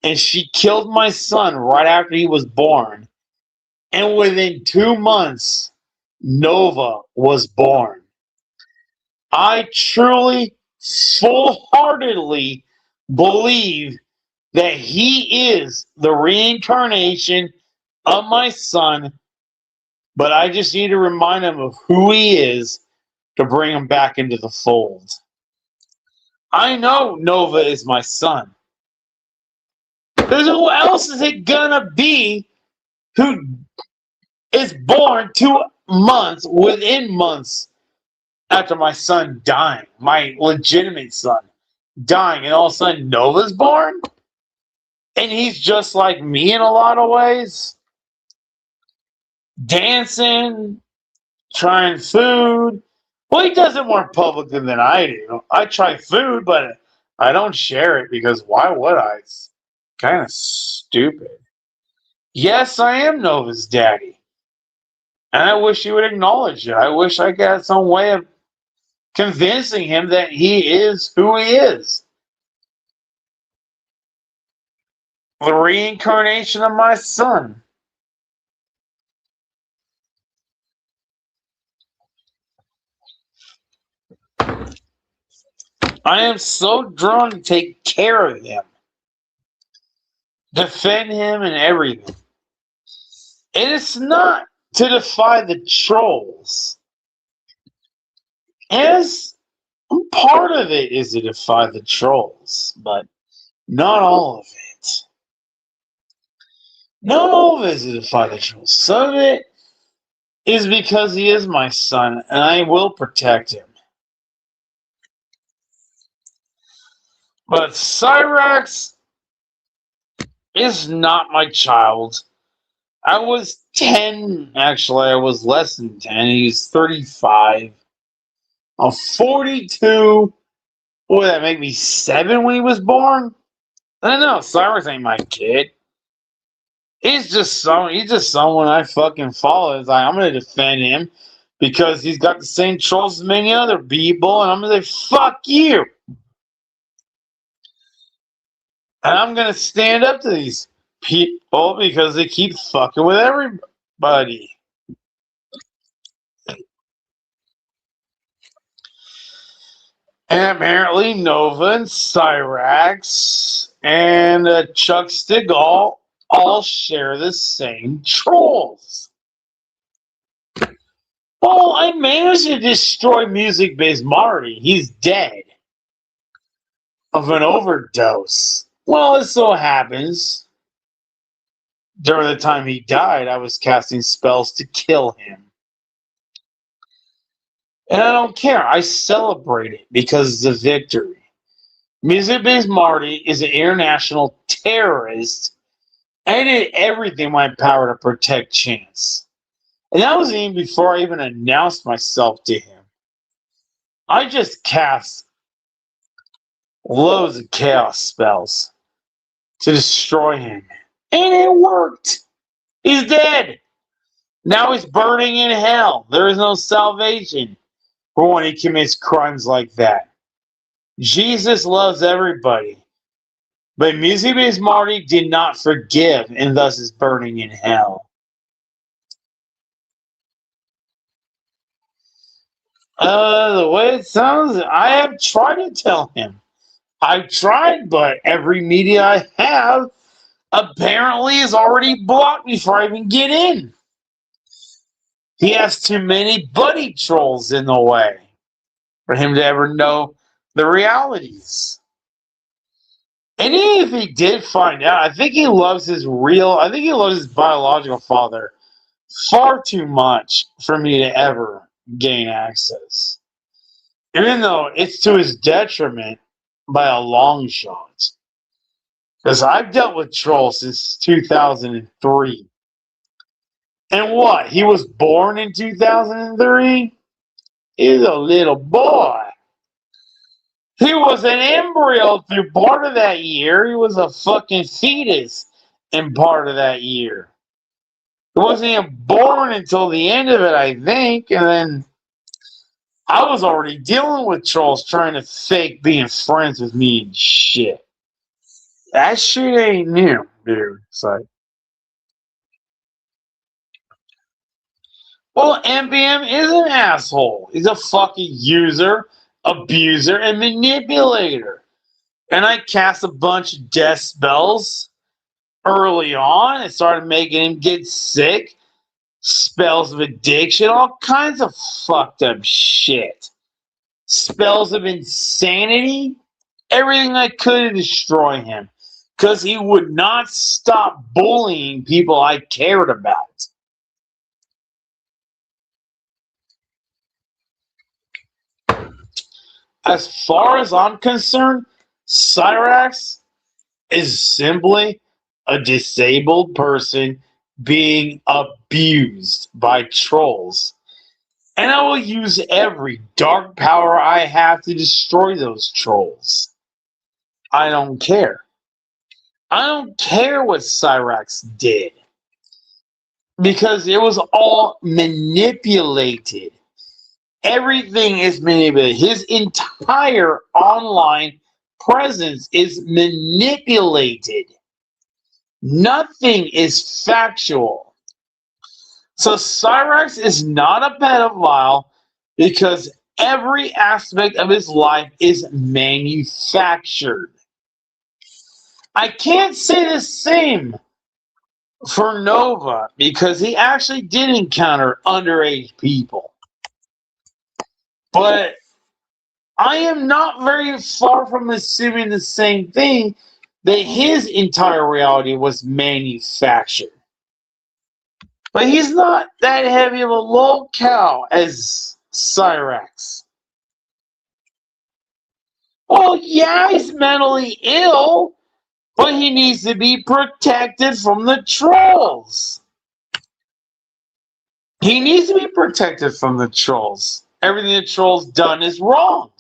and she killed my son right after he was born. And within 2 months, Nova was born. I truly, full-heartedly believe that he is the reincarnation of my son, but I just need to remind him of who he is to bring him back into the fold. I know Nova is my son. Because who else is it gonna be who is born 2 months, within months after my son dying, my legitimate son dying, and all of a sudden Nova's born? And he's just like me in a lot of ways. Dancing, trying food. Well, he does it more publicly than I do. I try food, but I don't share it because why would I? It's kind of stupid. Yes, I am Nova's daddy. And I wish he would acknowledge it. I wish I got some way of convincing him that he is who he is. The reincarnation of my son. I am so drawn to take care of him, defend him and everything. And it's not to defy the trolls. As part of it is to defy the trolls, but not all of it. Not all of it is to defy the trolls. Some of it is because he is my son, and I will protect him. But Cyrax is not my child. I was 10, actually, I was less than 10. He's 35. I'm 42. What would that make me, 7 when he was born? I don't know. Cyrax ain't my kid. He's just someone I fucking follow. It's like, I'm going to defend him because he's got the same trolls as many other people, and I'm gonna say fuck you, and I'm gonna stand up to these people because they keep fucking with everybody. And apparently Nova and Cyrax and Chuck Stigall all share the same trolls. Well, I managed to destroy Music Biz Marty. He's dead of an overdose. Well, it so happens during the time he died, I was casting spells to kill him. And I don't care. I celebrate it because it's a victory. Music Biz Marty is an international terrorist. I did everything in my power to protect Chance. And that was even before I even announced myself to him. I just cast loads of chaos spells to destroy him. And it worked. He's dead. Now he's burning in hell. There is no salvation for when he commits crimes like that. Jesus loves everybody. But Music Biz Marty did not forgive and thus is burning in hell. The way it sounds, I have tried to tell him. I've tried, but every media I have apparently has already blocked me before I even get in. He has too many buddy trolls in the way for him to ever know the realities. And even if he did find out, I think he loves his biological father far too much for me to ever gain access. Even though it's to his detriment by a long shot. Because I've dealt with trolls since 2003. And what? He was born in 2003? He's a little boy. He was an embryo through part of that year. He was a fucking fetus in part of that year. He wasn't even born until the end of it, I think. And then I was already dealing with trolls trying to fake being friends with me and shit. That shit ain't new, dude. So, well, NPM is an asshole. He's a fucking user, abuser, and manipulator. And I cast a bunch of death spells early on. It started making him get sick. Spells of addiction, all kinds of fucked up shit. Spells of insanity. Everything I could to destroy him. Because he would not stop bullying people I cared about. As far as I'm concerned, Cyrax is simply a disabled person being abused by trolls. And I will use every dark power I have to destroy those trolls. I don't care. I don't care what Cyrax did. Because it was all manipulated. Everything is manipulated. His entire online presence is manipulated. Nothing is factual. So Cyrax is not a pedophile because every aspect of his life is manufactured. I can't say the same for Nova because he actually did encounter underage people. But I am not very far from assuming the same thing, that his entire reality was manufactured. But he's not that heavy of a low cow as Cyrax. Well, yeah, he's mentally ill, but he needs to be protected from the trolls. He needs to be protected from the trolls. Everything the trolls done is wrong.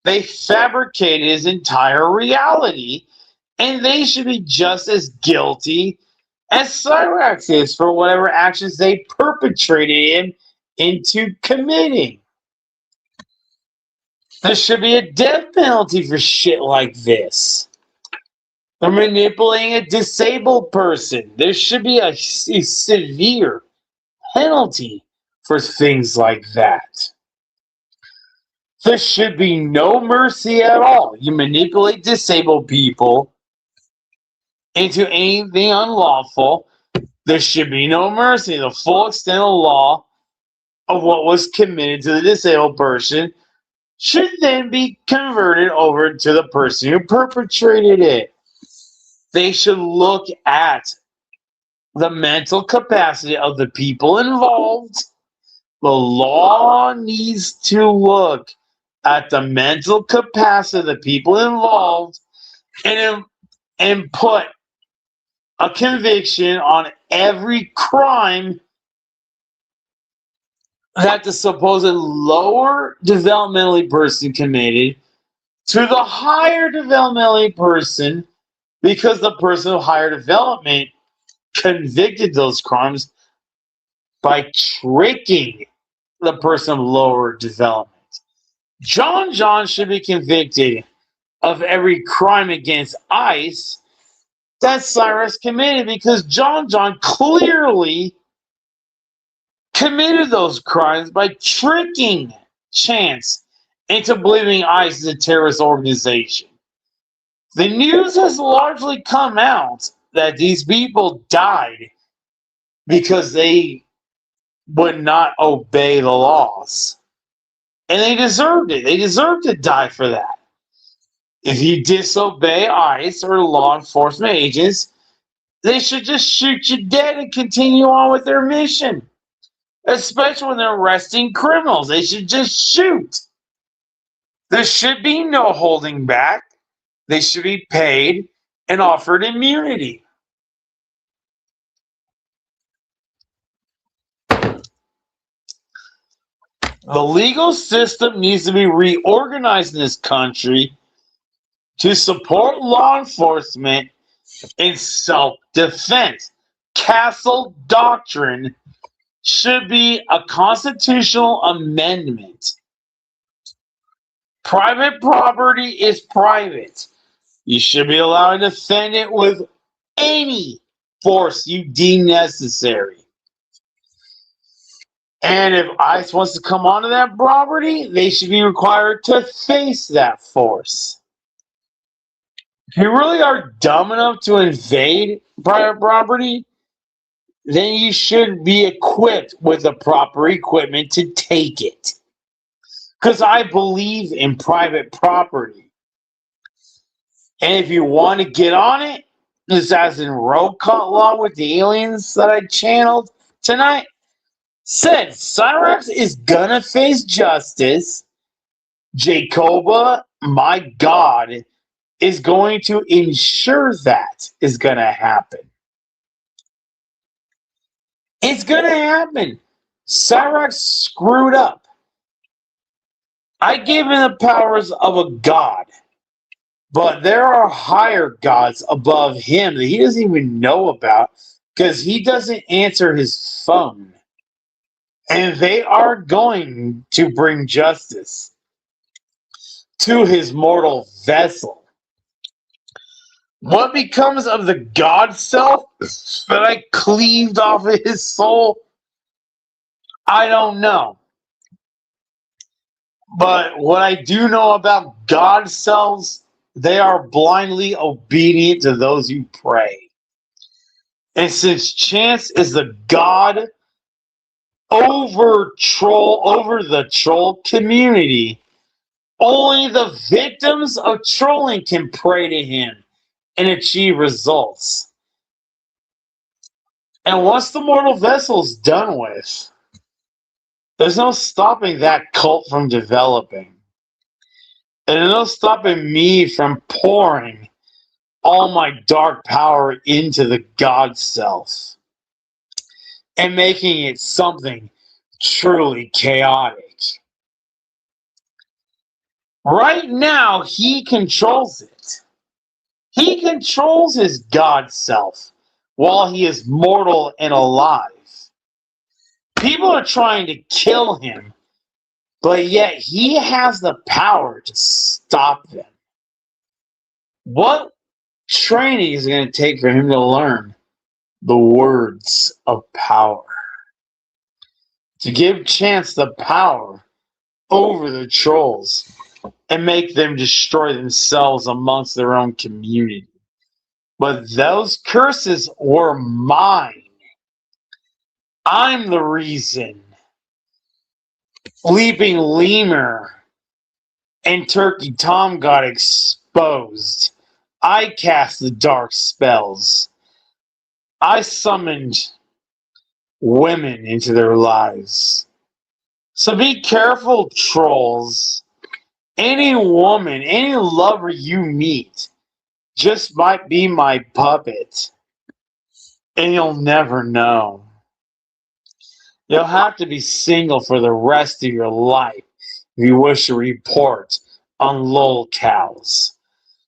They fabricated his entire reality, and they should be just as guilty as Cyrax is for whatever actions they perpetrated into committing. There should be a death penalty for shit like this. They're manipulating a disabled person. There should be a severe penalty for things like that. There should be no mercy at all. You manipulate disabled people into anything unlawful. There should be no mercy. The full extent of law of what was committed to the disabled person should then be converted over to the person who perpetrated it. They should look at the mental capacity of the people involved. The law needs to look at the mental capacity of the people involved and put a conviction on every crime that the supposed lower developmentally person committed to the higher developmentally person, because the person of higher development convicted those crimes by tricking the person of lower development. John should be convicted of every crime against ICE that Cyraxx committed, because John clearly committed those crimes by tricking Chance into believing ICE is a terrorist organization. The news has largely come out that these people died because they would not obey the laws. And they deserved it. They deserved to die for that. If you disobey ICE or law enforcement agents, they should just shoot you dead and continue on with their mission. Especially when they're arresting criminals. They should just shoot. There should be no holding back. They should be paid and offered immunity. The legal system needs to be reorganized in this country to support law enforcement in self-defense. Castle Doctrine should be a constitutional amendment. Private property is private. You should be allowed to defend it with any force you deem necessary. And if ICE wants to come onto that property, they should be required to face that force. If you really are dumb enough to invade private property, then you should be equipped with the proper equipment to take it. Because I believe in private property. And if you want to get on it, just as in road cut law with the aliens that I channeled tonight, said Cyrax is gonna face justice. Jacoba, my God, is going to ensure that is gonna happen. It's gonna happen. Cyrax screwed up. I gave him the powers of a god, but there are higher gods above him that he doesn't even know about because he doesn't answer his phone. And they are going to bring justice to his mortal vessel. What becomes of the God self that I cleaved off of his soul? I don't know. But what I do know about God selves, they are blindly obedient to those who pray. And since Chance is the God over the troll community, only the victims of trolling can pray to him and achieve results. And once the mortal vessel's done with, there's no stopping that cult from developing. And there's no stopping me from pouring all my dark power into the God self and making it something truly chaotic. Right now, he controls it. He controls his God self while he is mortal and alive. People are trying to kill him, but yet he has the power to stop them. What training is it going to take for him to learn the words of power? To give Chance the power over the trolls and make them destroy themselves amongst their own community. But those curses were mine. I'm the reason Leaping Lemur and Turkey Tom got exposed. I cast the dark spells. I summoned women into their lives. So be careful, trolls. Any woman, any lover you meet just might be my puppet. And you'll never know. You'll have to be single for the rest of your life if you wish to report on lolcows.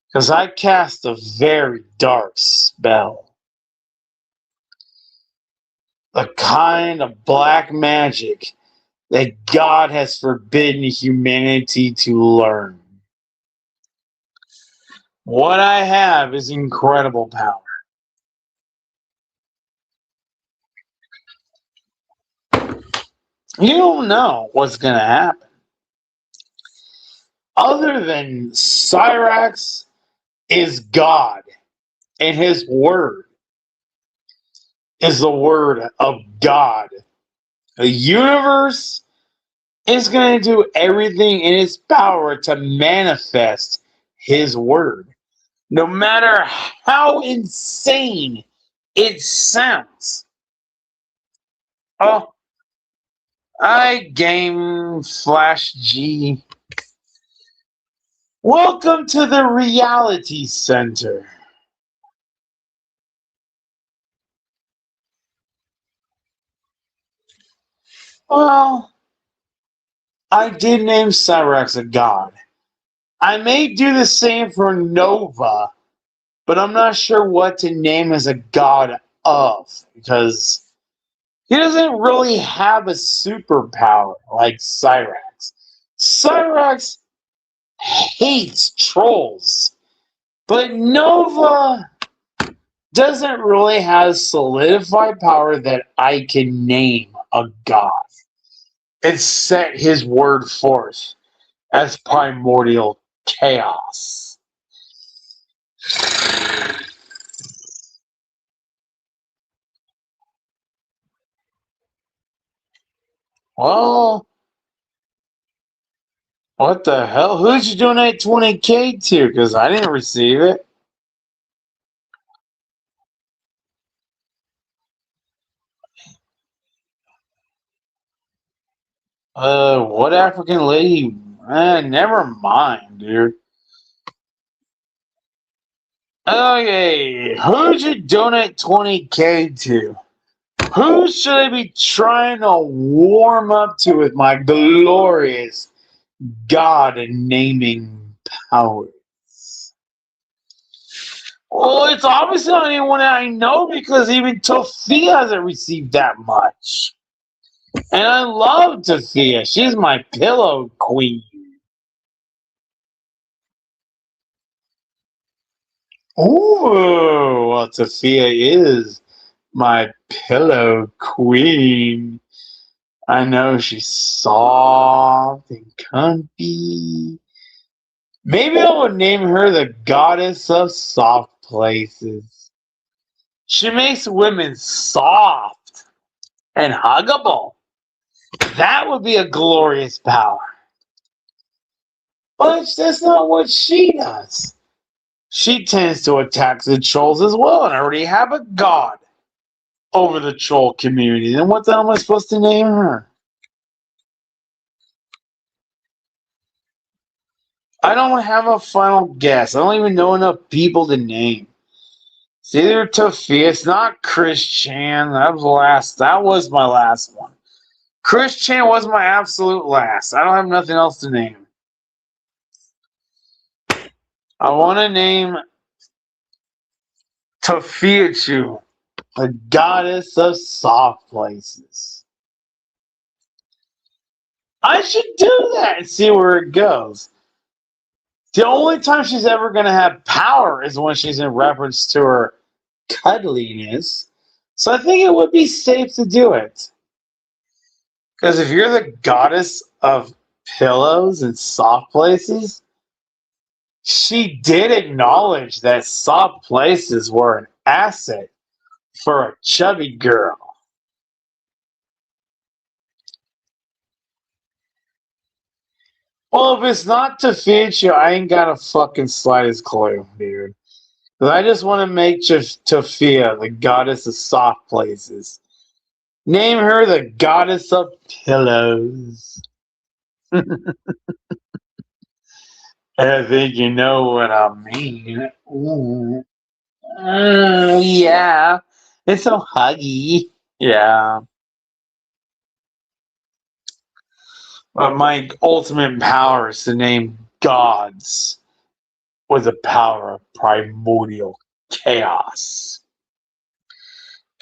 Because I cast a very dark spell. The kind of black magic that God has forbidden humanity to learn. What I have is incredible power. You don't know what's going to happen. Other than Cyrax is God, and his word is the word of God. The universe is going to do everything in its power to manifest his word. No matter how insane it sounds. Oh, I game Flash G. Welcome to the Reality Center. Well, I did name Cyrax a god. I may do the same for Nova, but I'm not sure what to name as a god of, because he doesn't really have a superpower like Cyrax. Cyrax hates trolls, but Nova doesn't really have solidified power that I can name a god and set his word forth as primordial chaos. Well, what the hell? Who'd you donate 20K to? Because I didn't receive it. What African lady? Never mind, dude. Okay, who'd you donate 20K to? Who should I be trying to warm up to with my glorious God naming powers? Well, it's obviously not anyone that I know, because even Tofia hasn't received that much. And I love Tofia. She's my pillow queen. Ooh, well, Tofia is my pillow queen. I know she's soft and comfy. Maybe I would name her the goddess of soft places. She makes women soft and huggable. That would be a glorious power. But that's not what she does. She tends to attack the trolls as well, and I already have a god over the troll community. Then what the hell am I supposed to name her? I don't have a final guess. I don't even know enough people to name. It's either Tofia. It's not Chris Chan. That was my last one. Chris Chan was my absolute last. I don't have nothing else to name. I want to name Tofia Chu, the goddess of soft places. I should do that and see where it goes. The only time she's ever going to have power is when she's in reference to her cuddliness. So I think it would be safe to do it. Because if you're the goddess of pillows and soft places, she did acknowledge that soft places were an asset for a chubby girl. Well, if it's not to fit you, I ain't got a fucking slightest clue, dude. But I just want to make Tafia the goddess of soft places. Name her the goddess of pillows. I think you know what I mean. Yeah. It's so huggy. Yeah. But my ultimate power is to name gods with the power of primordial chaos.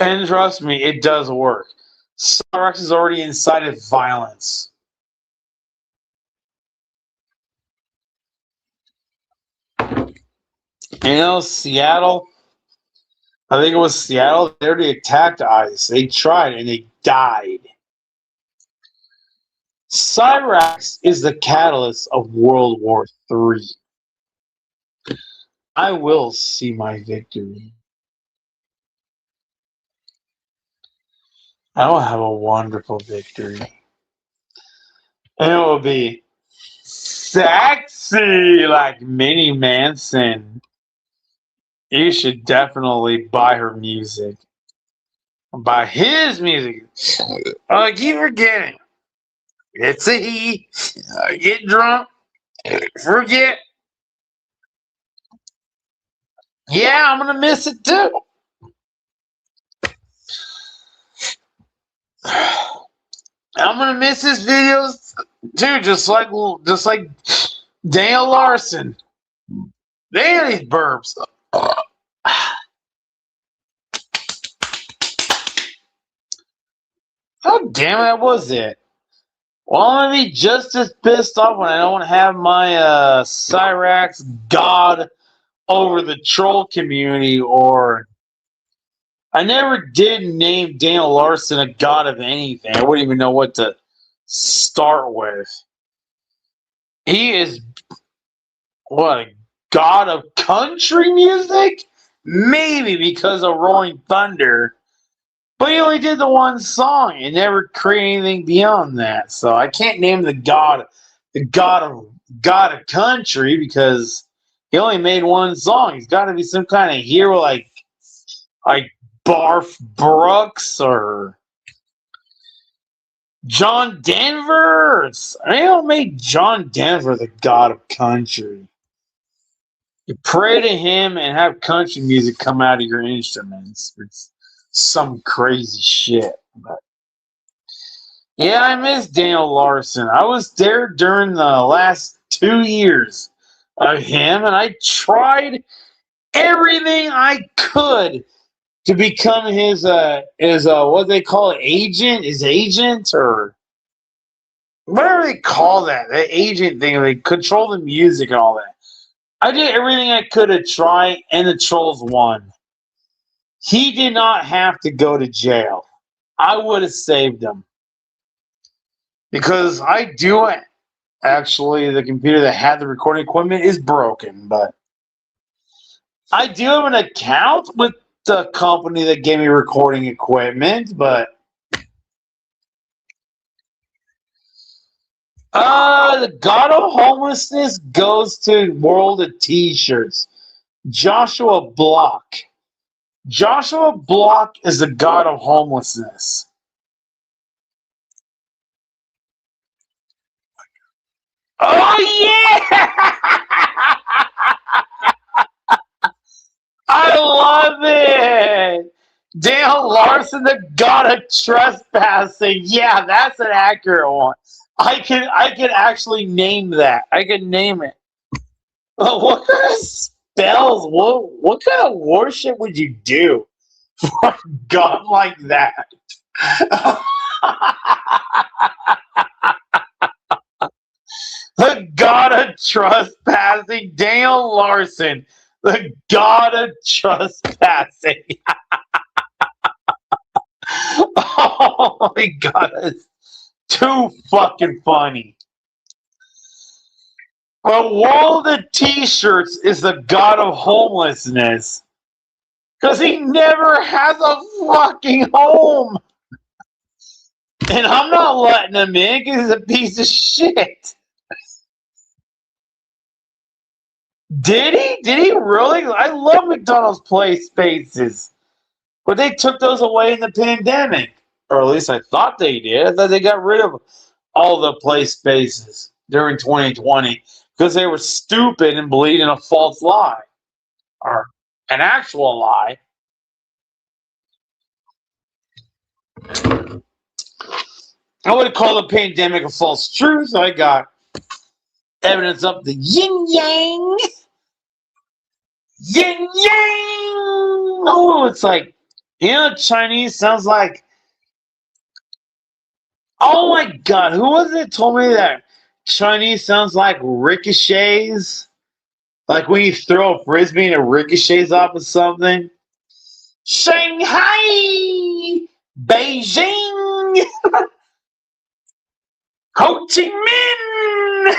And trust me, it does work. Cyrax is already incited violence. You know, Seattle, I think it was Seattle, they already attacked ICE. They tried and they died. Cyrax is the catalyst of World War III. I will see my victory. I will have a wonderful victory. And it will be sexy like Minnie Manson. You should definitely buy her music. Buy his music. I keep forgetting. It's a he. I get drunk. Forget. Yeah, I'm gonna miss it too. I'm gonna miss his videos too, just like Daniel Larson. Damn these burps. How damn that was it? Well, I'm gonna be just as pissed off when I don't have my Cyrax god over the troll community, or I never did name Daniel Larson a god of anything. I wouldn't even know what to start with. He is what, a god of country music? Maybe because of Rolling Thunder. But he only did the one song and never created anything beyond that. So I can't name the god of country because he only made one song. He's got to be some kind of hero like Barf Brooks or John Denver. They don't make John Denver the god of country. You pray to him and have country music come out of your instruments. It's some crazy shit. But yeah, I miss Daniel Larson. I was there during the last 2 years of him, and I tried everything I could to become his what they call it, agent, his agent, or whatever they call that, the agent thing. They control the music and all that. I did everything I could to try, and the trolls won. He did not have to go to jail. I would have saved him. Because I do it. Actually, the computer that had the recording equipment is broken, but I do have an account with the company that gave me recording equipment, but the god of homelessness goes to World of T-shirts. Joshua Block. Joshua Block is the god of homelessness. Oh yeah! I love it. Dale Larson, the god of trespassing. Yeah, that's an accurate one. I can actually name that. I can name it. What kind of spells? What kind of worship would you do for a god like that? The god of trespassing, Daniel Larson. The god of trespassing. Oh my god, it's too fucking funny. But Wall of the T-shirts is the god of homelessness. Because he never has a fucking home. And I'm not letting him in because he's a piece of shit. Did he? Did he really? I love McDonald's play spaces. But they took those away in the pandemic. Or at least I thought they did. I thought they got rid of all the play spaces during 2020 because they were stupid and believed in a false lie. Or an actual lie. I would call the pandemic a false truth. I got evidence of the yin yang. Yin yang. Oh, it's like, Chinese sounds like. Oh my god, who was it told me that Chinese sounds like ricochets? Like when you throw a frisbee and it ricochets off of something? Shanghai! Beijing! Ho Chi Minh!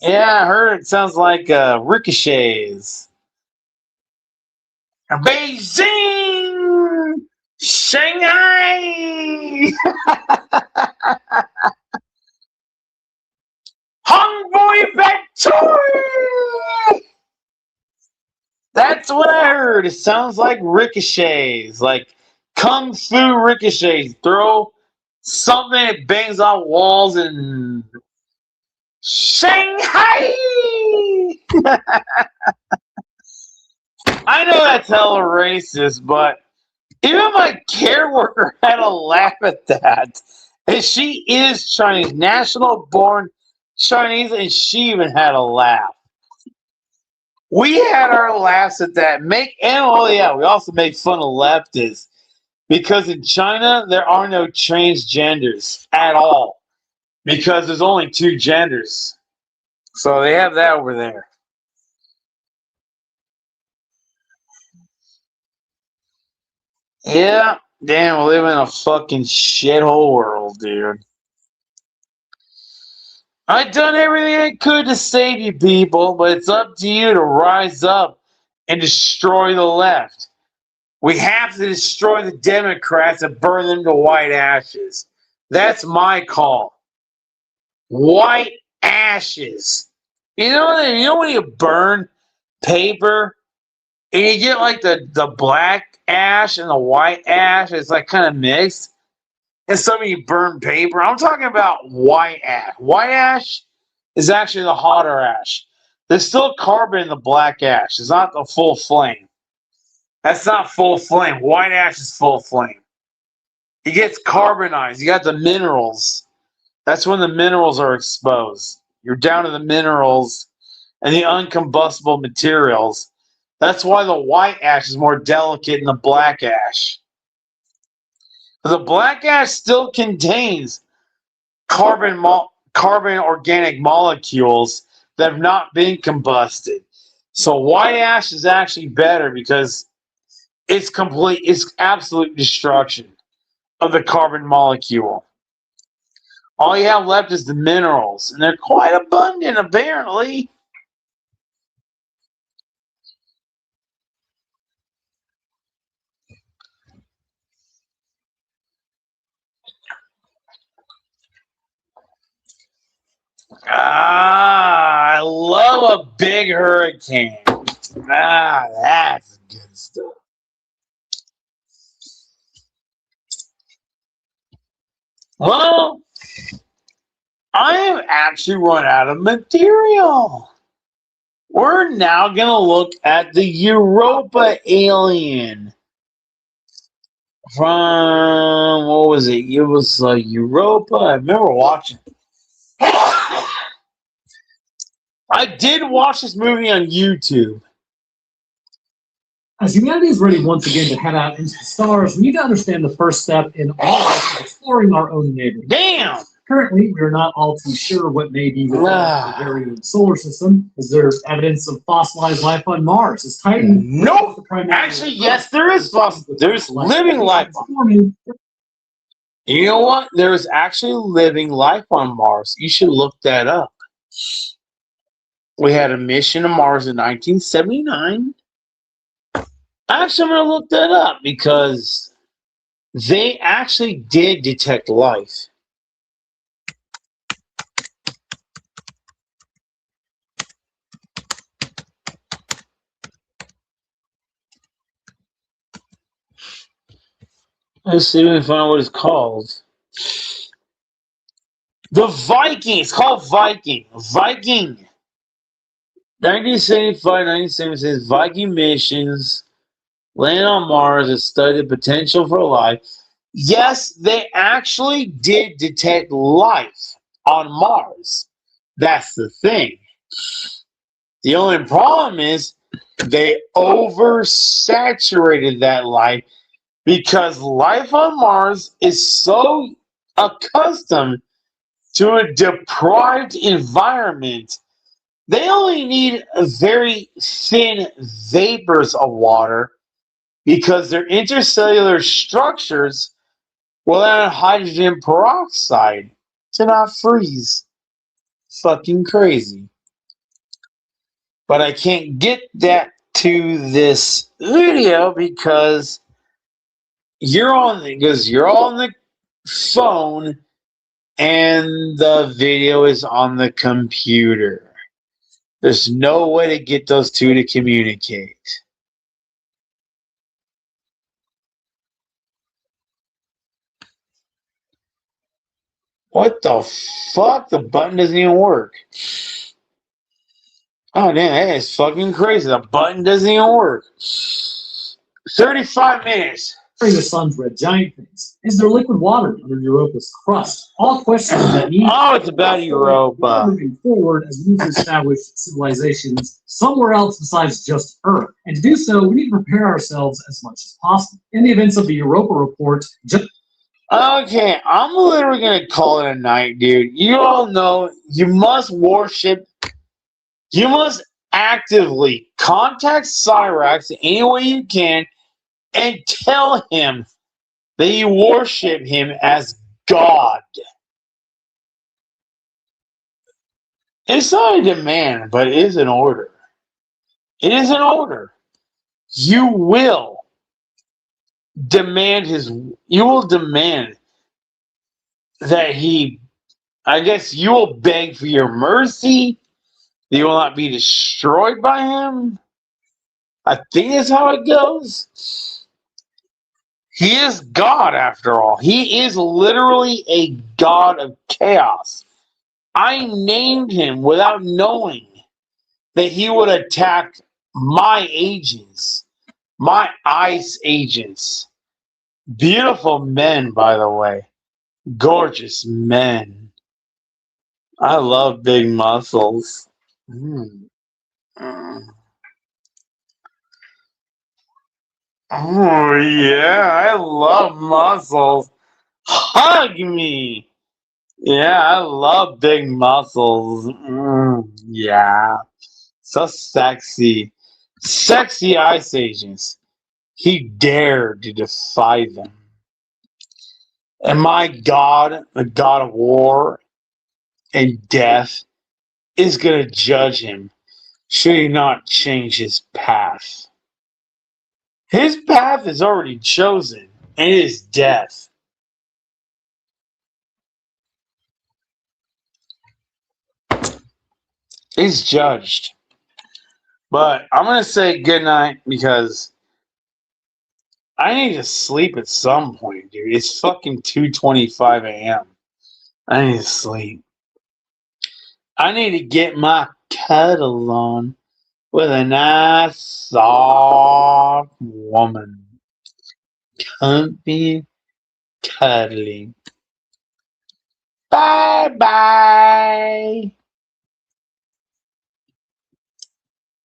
Yeah, I heard it sounds like ricochets. Beijing! Shanghai! Hong Boy Victory! That's what I heard. It sounds like ricochets, like kung fu ricochets. Throw something, it bangs off walls and Shanghai! I know that's hella racist, but even my care worker had a laugh at that. And she is Chinese, national born Chinese, and she even had a laugh. We had our laughs at that. We also make fun of leftists because in China there are no transgenders at all because there's only two genders. So they have that over there. Yeah, damn, we live in a fucking shithole world, dude. I done everything I could to save you people, but it's up to you to rise up and destroy the left. We have to destroy the Democrats and burn them to white ashes. That's my call. White ashes. You know when you burn paper and you get like the black ash and the white ash, it's like kind of mixed. And some of you burn paper. I'm talking about white ash. White ash is actually the hotter ash. There's still carbon in the black ash. It's not the full flame. That's not full flame. White ash is full flame. It gets carbonized. You got the minerals. That's when the minerals are exposed. You're down to the minerals and the uncombustible materials. That's why the white ash is more delicate than the black ash. The black ash still contains carbon organic molecules that have not been combusted. So white ash is actually better because it's absolute destruction of the carbon molecule. All you have left is the minerals, and they're quite abundant apparently. I love a big hurricane. That's good stuff. Well, I have actually run out of material. We're now going to look at the Europa alien. From, what was it? It was Europa. I remember watching. I did watch this movie on YouTube. As humanity is ready once again to head out into the stars, we need to understand the first step in all of us exploring our own neighborhood. Damn! Currently, we are not all too sure what may be within the very solar system. Is there evidence of fossilized life on Mars? Is Titan Nope. the primary Actually, yes, there is there's living life. forming? You know what? There is actually living life on Mars. You should look that up. We had a mission to Mars in 1979. Actually, I'm going to look that up because they actually did detect life. Let's see if we can find out what it's called. The Viking. It's called Viking. Viking. 1975, 1976 Viking missions land on Mars and study the potential for life. Yes, they actually did detect life on Mars. That's the thing. The only problem is they oversaturated that life because life on Mars is so accustomed to a deprived environment. They only need very thin vapors of water because their intercellular structures will add hydrogen peroxide to not freeze. Fucking crazy. But I can't get that to this video because you're on the phone and the video is on the computer. There's no way to get those two to communicate. What the fuck? The button doesn't even work. Oh, damn, that is fucking crazy. The button doesn't even work. 35 minutes. The sun's red giant things. Is there liquid water under Europa's crust? All questions that need. Oh, it's about Europa. Moving forward, as we need to establish civilizations somewhere else besides just Earth, and to do so, we need to prepare ourselves as much as possible. In the events of the Europa report, okay, I'm literally gonna call it a night, dude. You all know you must worship. You must actively contact Cyraxx any way you can and tell him that you worship him as God. It's not a demand, but it is an order. It is an order. You will demand that he, I guess you will beg for your mercy. You will not be destroyed by him. I think that's how it goes. He is God, after all. He is literally a god of chaos. I named him without knowing that he would attack my agents, my ICE agents. Beautiful men, by the way. Gorgeous men. I love big muscles. Mm. Mm. Oh, yeah, I love muscles. Hug me. Yeah, I love big muscles. Yeah. So sexy. Sexy ice agents. He dared to defy them. And my God, the God of war and death, is going to judge him should he not change his path. His path is already chosen, and it is death. He's judged. But I'm going to say goodnight because I need to sleep at some point, dude. It's fucking 2:25 a.m. I need to sleep. I need to get my cuddle on with a nice, soft woman. Comfy, cuddly. Bye-bye.